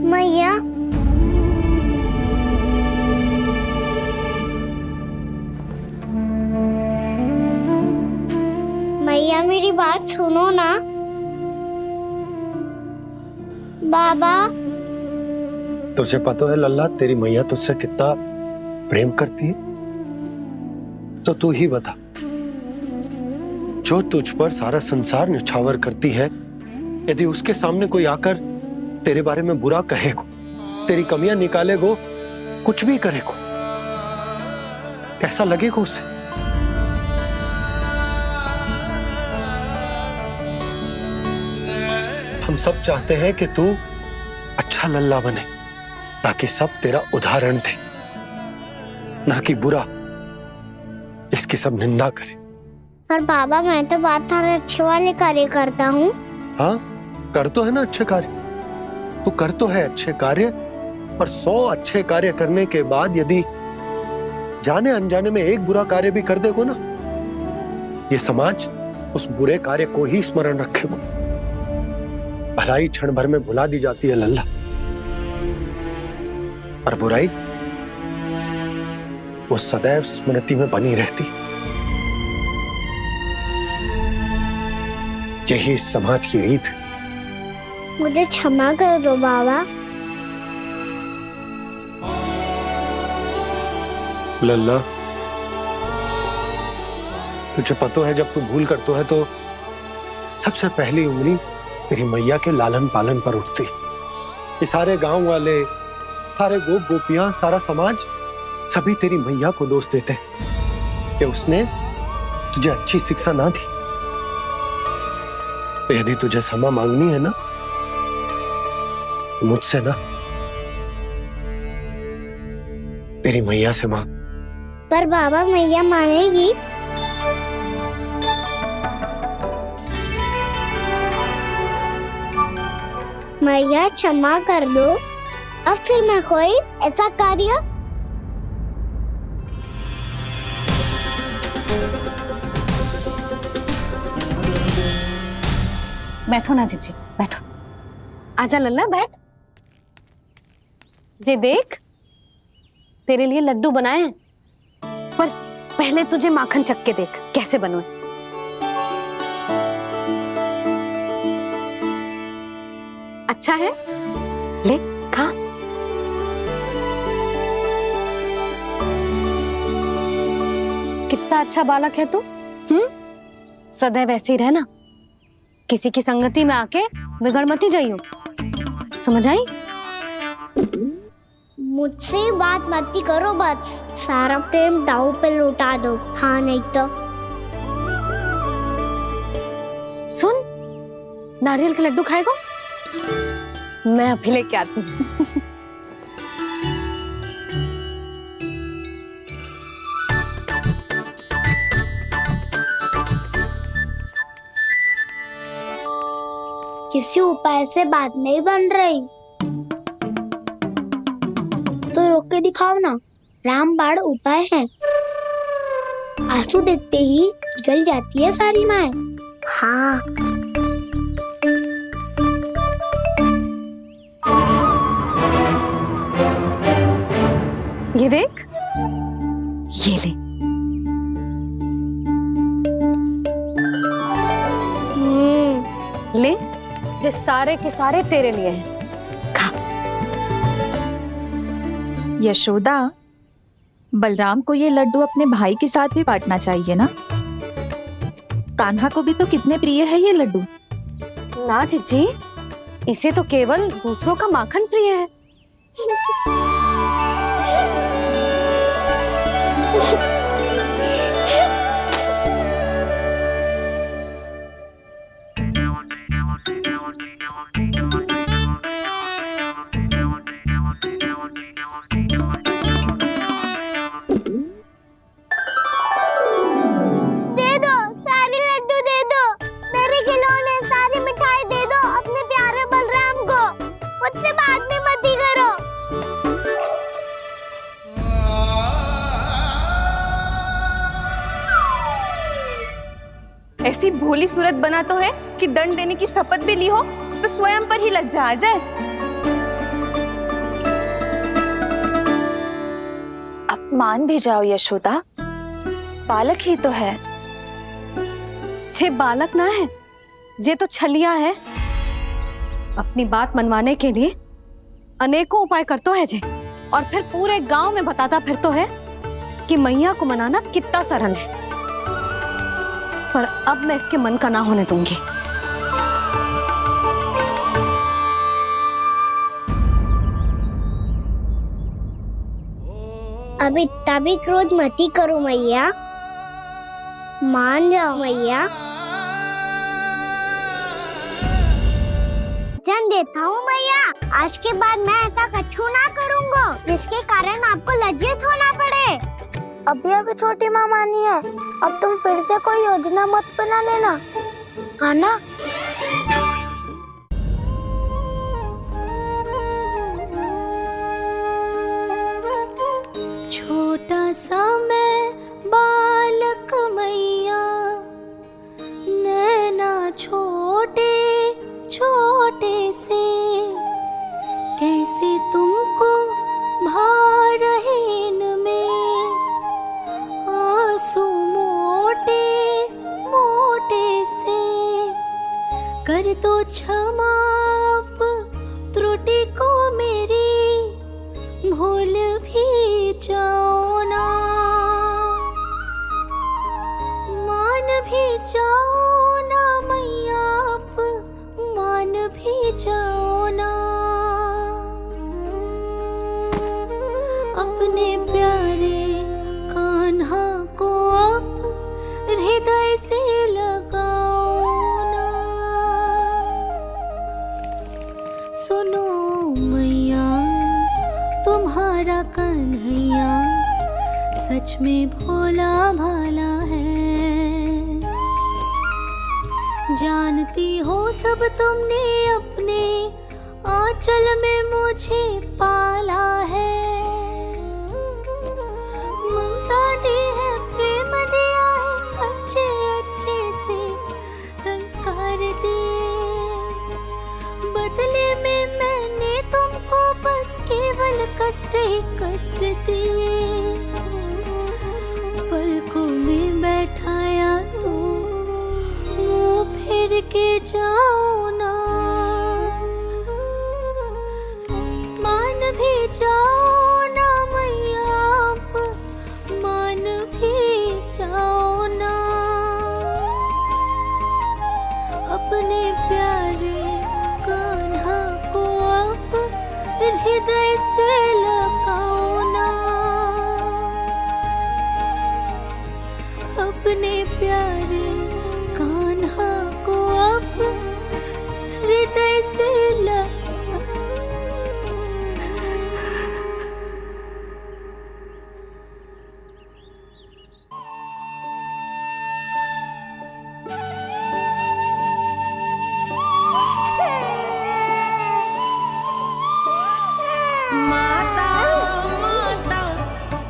मैया, मैया मेरी बात सुनो ना। बाबा, तुझे पता है लल्ला, तेरी मैया तुझसे कितना प्रेम करती है, तो तू ही बता। जो तुझ पर सारा संसार न्यौछावर करती है, यदि उसके सामने कोई आकर तेरे बारे में बुरा कहेगो, तेरी कमियां निकालेगो, कुछ भी करे को, कैसा लगेगा उसे? हम सब चाहते हैं कि तू अच्छा लल्ला बने, ताकि सब तेरा उदाहरण दे, ना कि बुरा जिसकी सब निंदा करे। पर बाबा मैं तो बात हर अच्छे वाले कार्य करता हूँ। हाँ, कर तो है ना अच्छे कार्य, तू कर तो है अच्छे कार्य, पर 100 अच्छे कार्य करने के बाद यदि जाने अनजाने में एक बुरा कार्य भी कर देगो ना, ये समाज उस बुरे कार्य को ही स्मरण रखेगो। भलाई क्षण भर में भुला दी जाती है लल्ला, और बुराई वो सदैव स्मृति में बनी रहती। यही इस समाज की रीत। मुझे क्षमा कर दो बाबा। लल्ला, तुझे पता है जब तू भूल करतो है तो सबसे पहली उंगली तेरी मैया के लालन पालन पर उठती। ये सारे गांव वाले, सारे गोप गोपियां, सारा समाज सभी तेरी मैया को दोष देते कि उसने तुझे अच्छी शिक्षा ना दी। तो यदि तुझे क्षमा मांगनी है ना, मुझसे ना, तेरी मैया से मांग। पर बाबा मैया मानेगी? मैया क्षमा कर दो, अब फिर मैं कोई ऐसा कार्य। बैठो ना जीजी, बैठो। आजा लल्ला, बैठ। जे देख, तेरे लिए लड्डू बनाए हैं, पर पहले तुझे माखन चख के देख कैसे बने। अच्छा है, ले खा। कितना अच्छा बालक है तू। सदैव ऐसे ही रहना, किसी की संगति में आके बिगड़ मती जाइयो, समझ आई? मुझसे बात मत करो, बस सारा प्रेम दाव पे लौटा दो। हाँ नहीं तो सुन, नारियल के लड्डू खाएगा? मैं अभी लेके आती हूँ। किसी उपाय से बात नहीं बन रही तो रोक के दिखाओ ना। रामबाण उपाय है, आंसू देखते ही निकल जाती है सारी माए। हाँ ये देख, ये ले। ले, जो सारे के सारे तेरे लिए हैं। खा। यशोदा, बलराम को ये लड्डू अपने भाई के साथ भी बांटना चाहिए ना। कान्हा को भी तो कितने प्रिय है ये लड्डू। ना जीजी, इसे तो केवल दूसरों का माखन प्रिय है। ऐसी भोली सूरत बना तो है कि दंड देने की शपथ भी ली हो तो स्वयं पर ही लज्जा आ जाए। अब मान भी जाओ यशोदा, बालक ही तो है। छे बालक ना है, जे तो छलिया है। अपनी बात मनवाने के लिए अनेकों उपाय करतो है जे, और फिर पूरे गांव में बताता फिरतो है कि मैया को मनाना कितना सरल है। पर अब मैं इसके मन का ना होने दूंगी। अब इतना भी क्रोध मत ही करो मैया, मान जाओ मैया। वचन देता हूँ मैया, आज के बाद मैं ऐसा कछु ना करूँगा जिसके कारण आपको लज्जित होना पड़े। अभी अभी छोटी माँ मानी है, अब तुम फिर से कोई योजना मत बना लेना, हाँ ना? छोटा सा मैं बालक मैया, नैना छोटे छोटे से, कैसे तुमको भा रहे इनमें आंसू मोटे मोटे से। कर दो क्षमा अब त्रुटि को मेरी, भूल भी जाओ ना, मान भी जाओ ना मैया, अब मान भी जाओ ना। अपने प्यारे कान्हा को अब हृदय से लगाओ ना। सुनो मैया, तुम्हारा कन्हैया सच में भोला भाला है। जानती हो सब तुमने अपने आंचल में मुझे पाला है। ममता दी है, प्रेम दिया है, अच्छे अच्छे से संस्कार दिए। बदले में मैंने तुमको बस केवल कष्ट ही कष्ट दिए। पलकों में बैठाया तो मुँह फेर के जाओ ना, मान भी जाओ ना मैया, मान भी जाओ ना। अपने प्यारे कान्हा को अब हृदय से लगाओ ना। अपने प्यारे कान्हा को अब हृदय से माता माता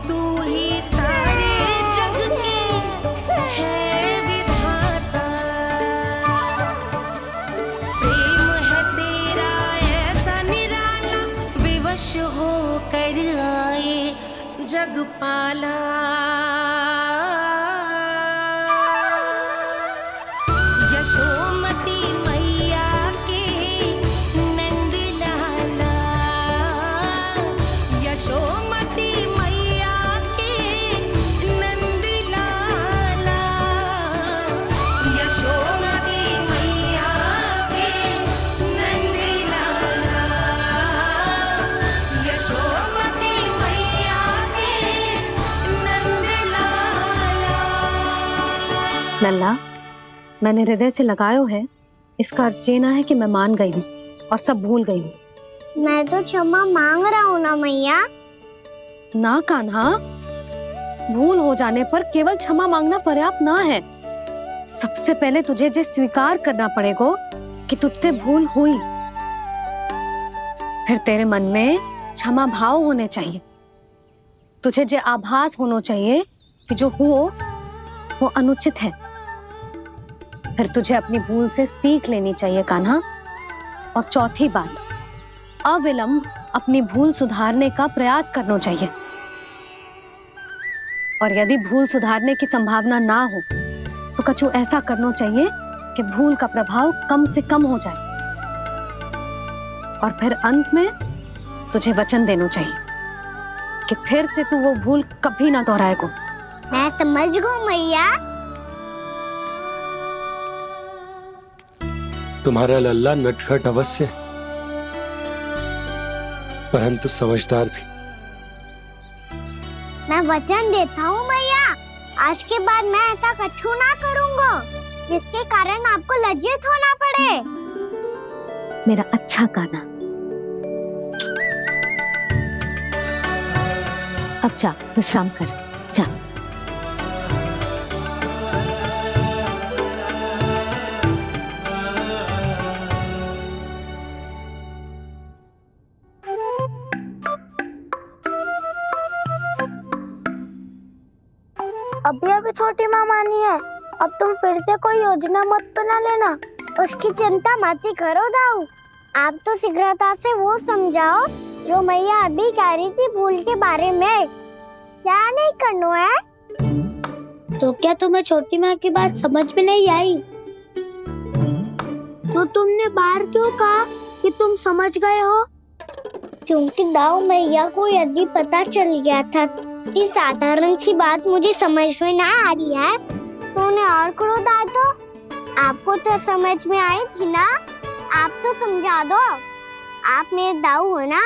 तू ही सारे जग की है विधाता। प्रेम है तेरा ऐसा निराला, विवश हो कर आए जग पाला। यशोमती मैया के नंद लाला, यशोमती मैया के नंद लाला, यशोमती मैया के नंद लाला, यशोमती मैया के नंद लाला। लल्ला, मैंने हृदय से लगायो है, इसका अर्थ ये ना है कि मैं मान गई हूँ और सब भूल गई हूँ। मैं तो क्षमा मांग रहा हूँ ना मैया। ना कान्हा, भूल हो जाने पर केवल क्षमा मांगना पर्याप्त ना है। सबसे पहले तुझे ये स्वीकार करना पड़ेगा कि तुझसे भूल हुई। फिर तेरे मन में क्षमा भाव होने चाहिए। तुझे ये आभास होना चाहिए कि जो हुआ वो अनुचित है। फिर तुझे अपनी भूल से सीख लेनी चाहिए कान्हा। और चौथी बात, अविलंब अपनी भूल सुधारने का प्रयास करना चाहिए। और यदि भूल सुधारने की संभावना ना हो तो कछु ऐसा करना चाहिए कि भूल का प्रभाव कम से कम हो जाए। और फिर अंत में तुझे वचन देना चाहिए कि फिर से तू वो भूल कभी ना दोहराएगा। मैं समझ गई मैया। तुम्हारा लल्ला नटखट अवश्य, परंतु समझदार भी। वचन देता हूँ मैया, आज के बाद मैं ऐसा कछु ना करूँगा जिसके कारण आपको लज्जित होना पड़े। मेरा अच्छा कान्हा, अब जा विश्राम कर, जा। अभी अभी छोटी माँ मानी है, अब तुम फिर से कोई योजना मत बना लेना। उसकी चिंता मत ही करो दाऊ, आप तो शीघ्रता से वो समझाओ जो मैया अभी कह रही थी भूल के बारे में। क्या नहीं करना है? तो क्या तुम्हें छोटी माँ की बात समझ में नहीं आई? तो तुमने बाहर क्यों कहा कि तुम समझ गए हो? क्योंकि दाऊ मैया को यदि पता चल गया था कि साधारण सी बात मुझे समझ में ना आ रही है तो उन्हें और क्रोध आया। तो आपको तो समझ में आई थी ना, आप तो समझा दो, आप मेरे दाऊ हो ना।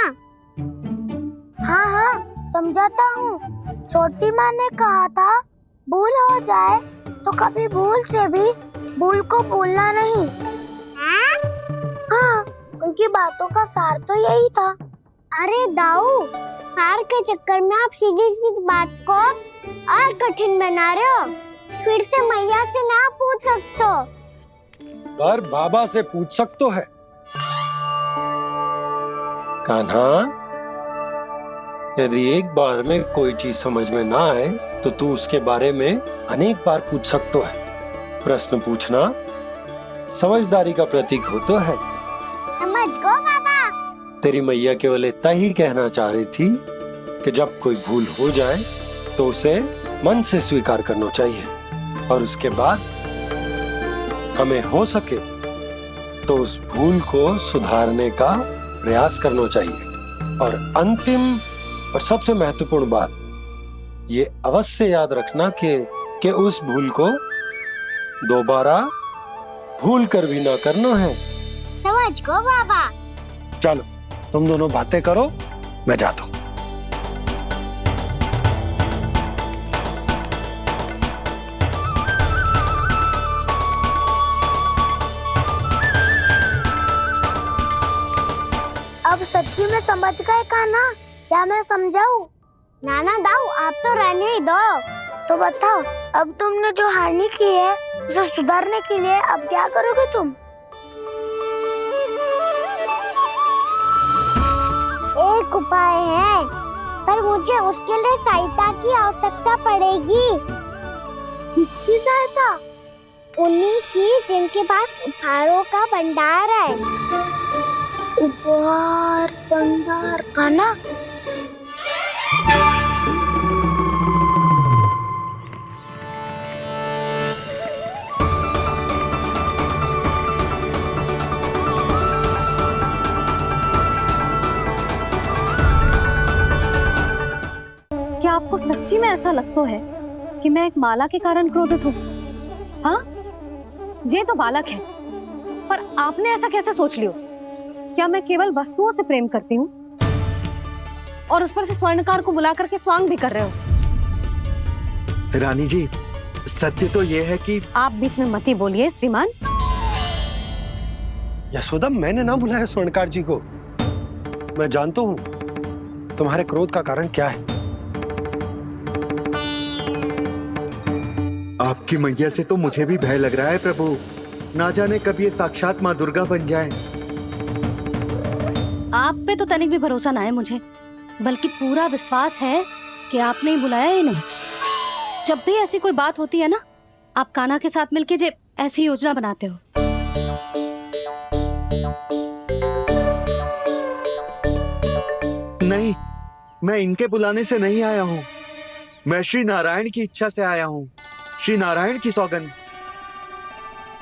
हाँ हाँ समझाता हूँ। छोटी माँ ने कहा था भूल हो जाए तो कभी भूल से भी भूल को भूलना नहीं। हाँ, उनकी बातों का सार तो यही था। अरे दाऊ, सार के चक्कर में आप सीधी सीधी बात को और कठिन बना रहे हो। फिर से मैया से ना पूछ सकते हो, पर बाबा से पूछ सकते है। कान्हा, यदि एक बार में कोई चीज समझ में ना आए तो तू उसके बारे में अनेक बार पूछ सकते है। प्रश्न पूछना समझदारी का प्रतीक होता है। समझ गो बाबा। तेरी मैया केवल इतना ही कहना चाह रही थी कि जब कोई भूल हो जाए तो उसे मन से स्वीकार करना चाहिए और उसके बाद हमें हो सके तो उस भूल को सुधारने का प्रयास करना चाहिए। और अंतिम और सबसे महत्वपूर्ण बात ये अवश्य याद रखना कि उस भूल को दोबारा भूल कर भी ना करना है। समझ गो बाबा। चलो तुम दोनों बातें करो, मैं जाता हूँ। अब सच्ची में समझ गए कान्हा? क्या मैं समझाऊं? नाना दाऊ, आप तो रहने ही दो। तो बताओ, अब तुमने जो हानि की है उसे सुधारने के लिए अब क्या करोगे तुम? एक उपाय है, पर मुझे उसके लिए सहायता की आवश्यकता पड़ेगी। किसकी सहायता? उन्हीं की जिनके पास उपहारों का भंडार है। उपहार भंडार कान्हा? क्या आपको सच्ची में ऐसा लगता है कि मैं एक माला के कारण क्रोधित हूँ? हाँ, ये तो बालक है, पर आपने ऐसा कैसे सोच लियो? क्या मैं केवल वस्तुओं से प्रेम करती हूँ और उस पर से स्वर्णकार को बुला करके स्वांग भी कर रहे हो? रानी जी, सत्य तो ये है कि आप बीच में मत ही बोलिए श्रीमान। यशोदा, मैंने ना बुलाया स्वर्णकार जी को। मैं जानता हूँ तुम्हारे क्रोध का कारण क्या है। आपकी मैया से तो मुझे भी भय लग रहा है प्रभु। ना जाने कब ये साक्षात माँ दुर्गा बन जाए। आप पे तो तनिक भी भरोसा ना है मुझे, बल्कि पूरा विश्वास है कि आपने ही बुलाया ही नहीं। जब भी ऐसी कोई बात होती है ना, आप कान्हा के साथ मिलके जे ऐसी योजना बनाते हो। नहीं, मैं इनके बुलाने से नहीं आया हूँ। मैं श्री नारायण की इच्छा से आया हूँ, श्री नारायण की सौगंध।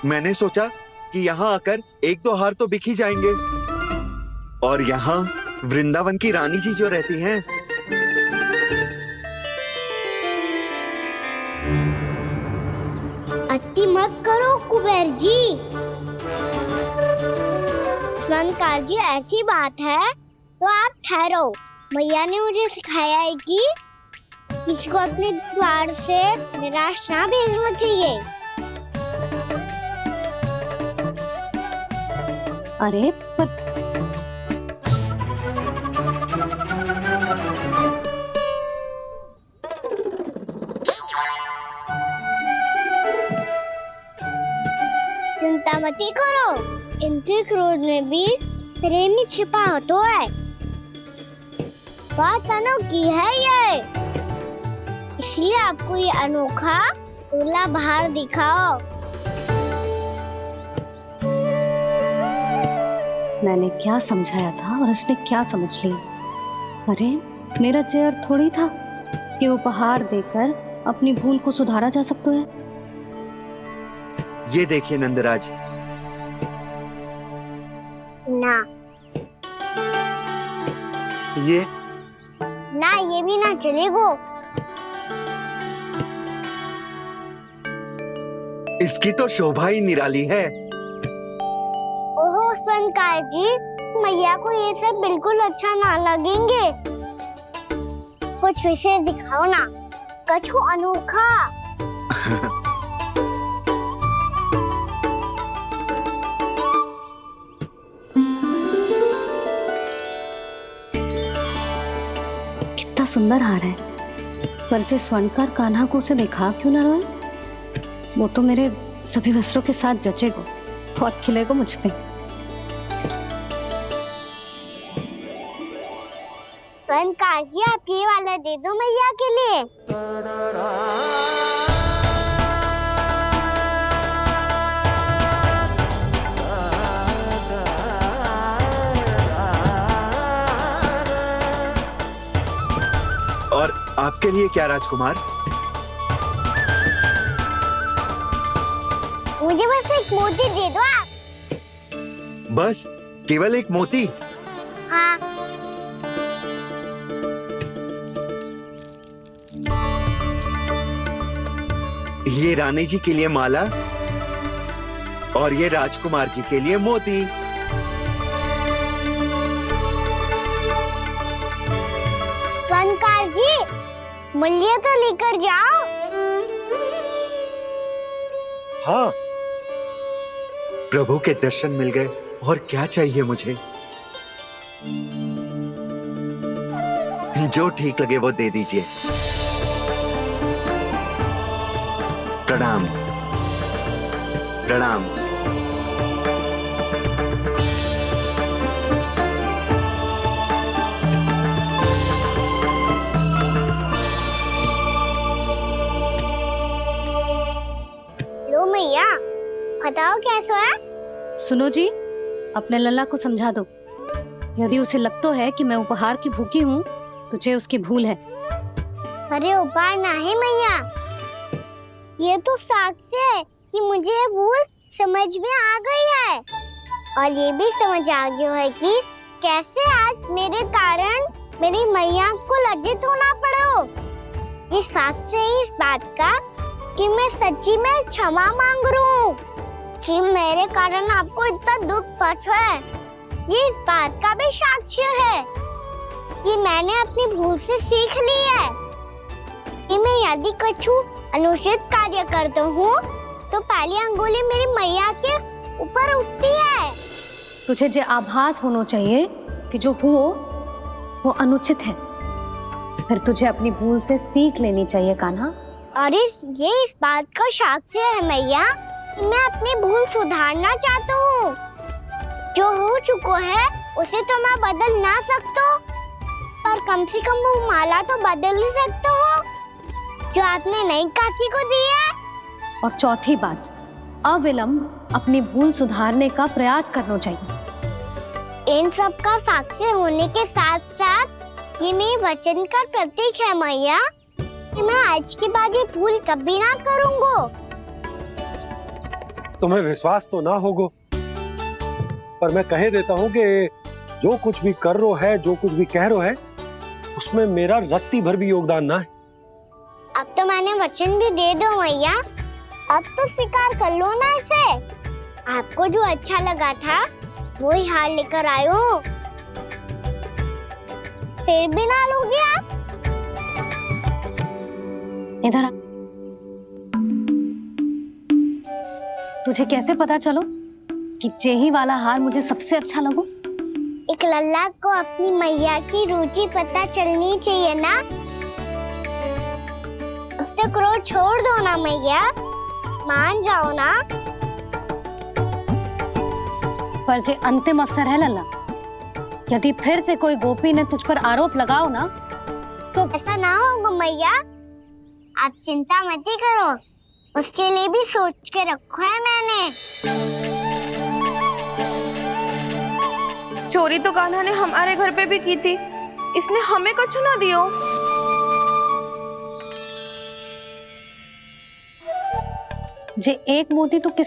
मैंने सोचा कि यहाँ आकर एक दो हार तो बिक ही जाएंगे। और यहाँ वृंदावन की रानी जी जो रहती हैं, अति मत करो कुबेर जी। स्वर्णकार जी, ऐसी बात है तो आप ठहरो। मैया ने मुझे सिखाया है कि किसी को अपने द्वार से निराश ना भेजना चाहिए। अरे पर चिंता मत करो, इनके क्रोध में भी प्रेम ही छिपा होता है। बात अनोखी है ये, इसलिए आपको ये अनोखा दूल्हा बाहर दिखाओ। मैंने क्या समझाया था और उसने क्या समझ लिया। अरे मेरा चेयर थोड़ी था कि उपहार देकर अपनी भूल को सुधारा जा सकता है। ये देखिए नंदराज, ना ये ना, ये भी ना चलेगो। इसकी तो शोभा ही निराली है। ओहो संकार जी, मैया को ये सब बिल्कुल अच्छा ना लगेंगे। कुछ विशेष दिखाओ ना, कछु अनोखा। कितना सुंदर हार है, पर जो स्वर्णकार कान्हा को उसे देखा क्यों ना रोए? वो तो मेरे सभी वस्त्रों के साथ जचेगा, बहुत खिलेगा मुझ पे। संकार जी, आप ये वाला दे दो मैया के लिए। और आपके लिए क्या राजकुमार? मुझे बस एक मोती दे दो आप। बस केवल एक मोती? हाँ। ये रानी जी के लिए माला और ये राजकुमार जी के लिए मोती। संकार जी, मूल्य तो लेकर जाओ। हाँ, प्रभु के दर्शन मिल गए, और क्या चाहिए मुझे? जो ठीक लगे वो दे दीजिए। प्रणाम प्रणाम। लो मैया, बताओ कैसा है? सुनो जी, अपने लल्ला को समझा दो। यदि उसे लगता है कि मैं उपहार की भूखी हूँ, तुझे उसकी भूल है। अरे उपहार ना है मैया, ये तो साक्ष्य है कि मुझे ये भूल समझ में आ गई है, और ये भी समझ आ गया है कि कैसे आज मेरे कारण मेरी मैया को लज्जित होना पड़ो। ये साक्ष्य है इस बात का कि मैं सच्ची में क्षमा मांग रहा हूँ कि मेरे कारण आपको इतना दुख पहुंचा है। ये इस बात का भी साक्ष्य है कि मैंने अपनी भूल से सीख ली है कि मैं यदि कछु अनुचित कार्य करता हूँ तो पहली अंगुली मेरी मैया के ऊपर उठती है। तुझे जो आभास होना चाहिए कि जो हुआ वो अनुचित है, फिर तुझे अपनी भूल से सीख लेनी चाहिए कान्हा। और ये इस बात का साक्ष्य है मैया कि मैं अपनी भूल सुधारना चाहता हूँ। जो हो चुका है उसे तो मैं बदल ना सकता, पर कम से कम वो माला तो बदल ही सकता हूँ जो आपने नई काकी को दी है। और चौथी बात, अविलंब अपनी भूल सुधारने का प्रयास करना चाहिए। इन सब का साक्ष्य होने के साथ साथ ये मेरे वचन का प्रतीक है मैया कि मैं आज के बाद ये भूल कभी ना करूँगा। तुम्हें विश्वास तो ना होगो, पर मैं कह देता हूँ कि जो कुछ भी कर रो है, जो कुछ भी कह रो है, उसमें मेरा रत्ती भर भी योगदान ना है। अब तो मैंने वचन भी दे दो मैया, अब तो स्वीकार कर लो ना इसे। आपको जो अच्छा लगा था वो ही हार लेकर आयो, फिर भी ना लोगे आप? इधर आ। तुझे कैसे पता चलो कि जेही वाला हार मुझे सबसे अच्छा लगो? एक लल्ला को अपनी मैया की रुचि पता चलनी चाहिए ना। अब तक रोज छोड़ दो ना मैया, मान जाओ ना। पर जे अंतिम अवसर है लल्ला, यदि फिर से कोई गोपी ने तुझ पर आरोप लगाओ ना तो ऐसा ना होगा मैया, आप चिंता मत ही करो, उसके लिए भी सोच के रखा है मैंने। चोरी तो कान्हा ने हमारे घर पे भी की थी, इसने हमें कछु ना दियो। जे एक मोती तो किस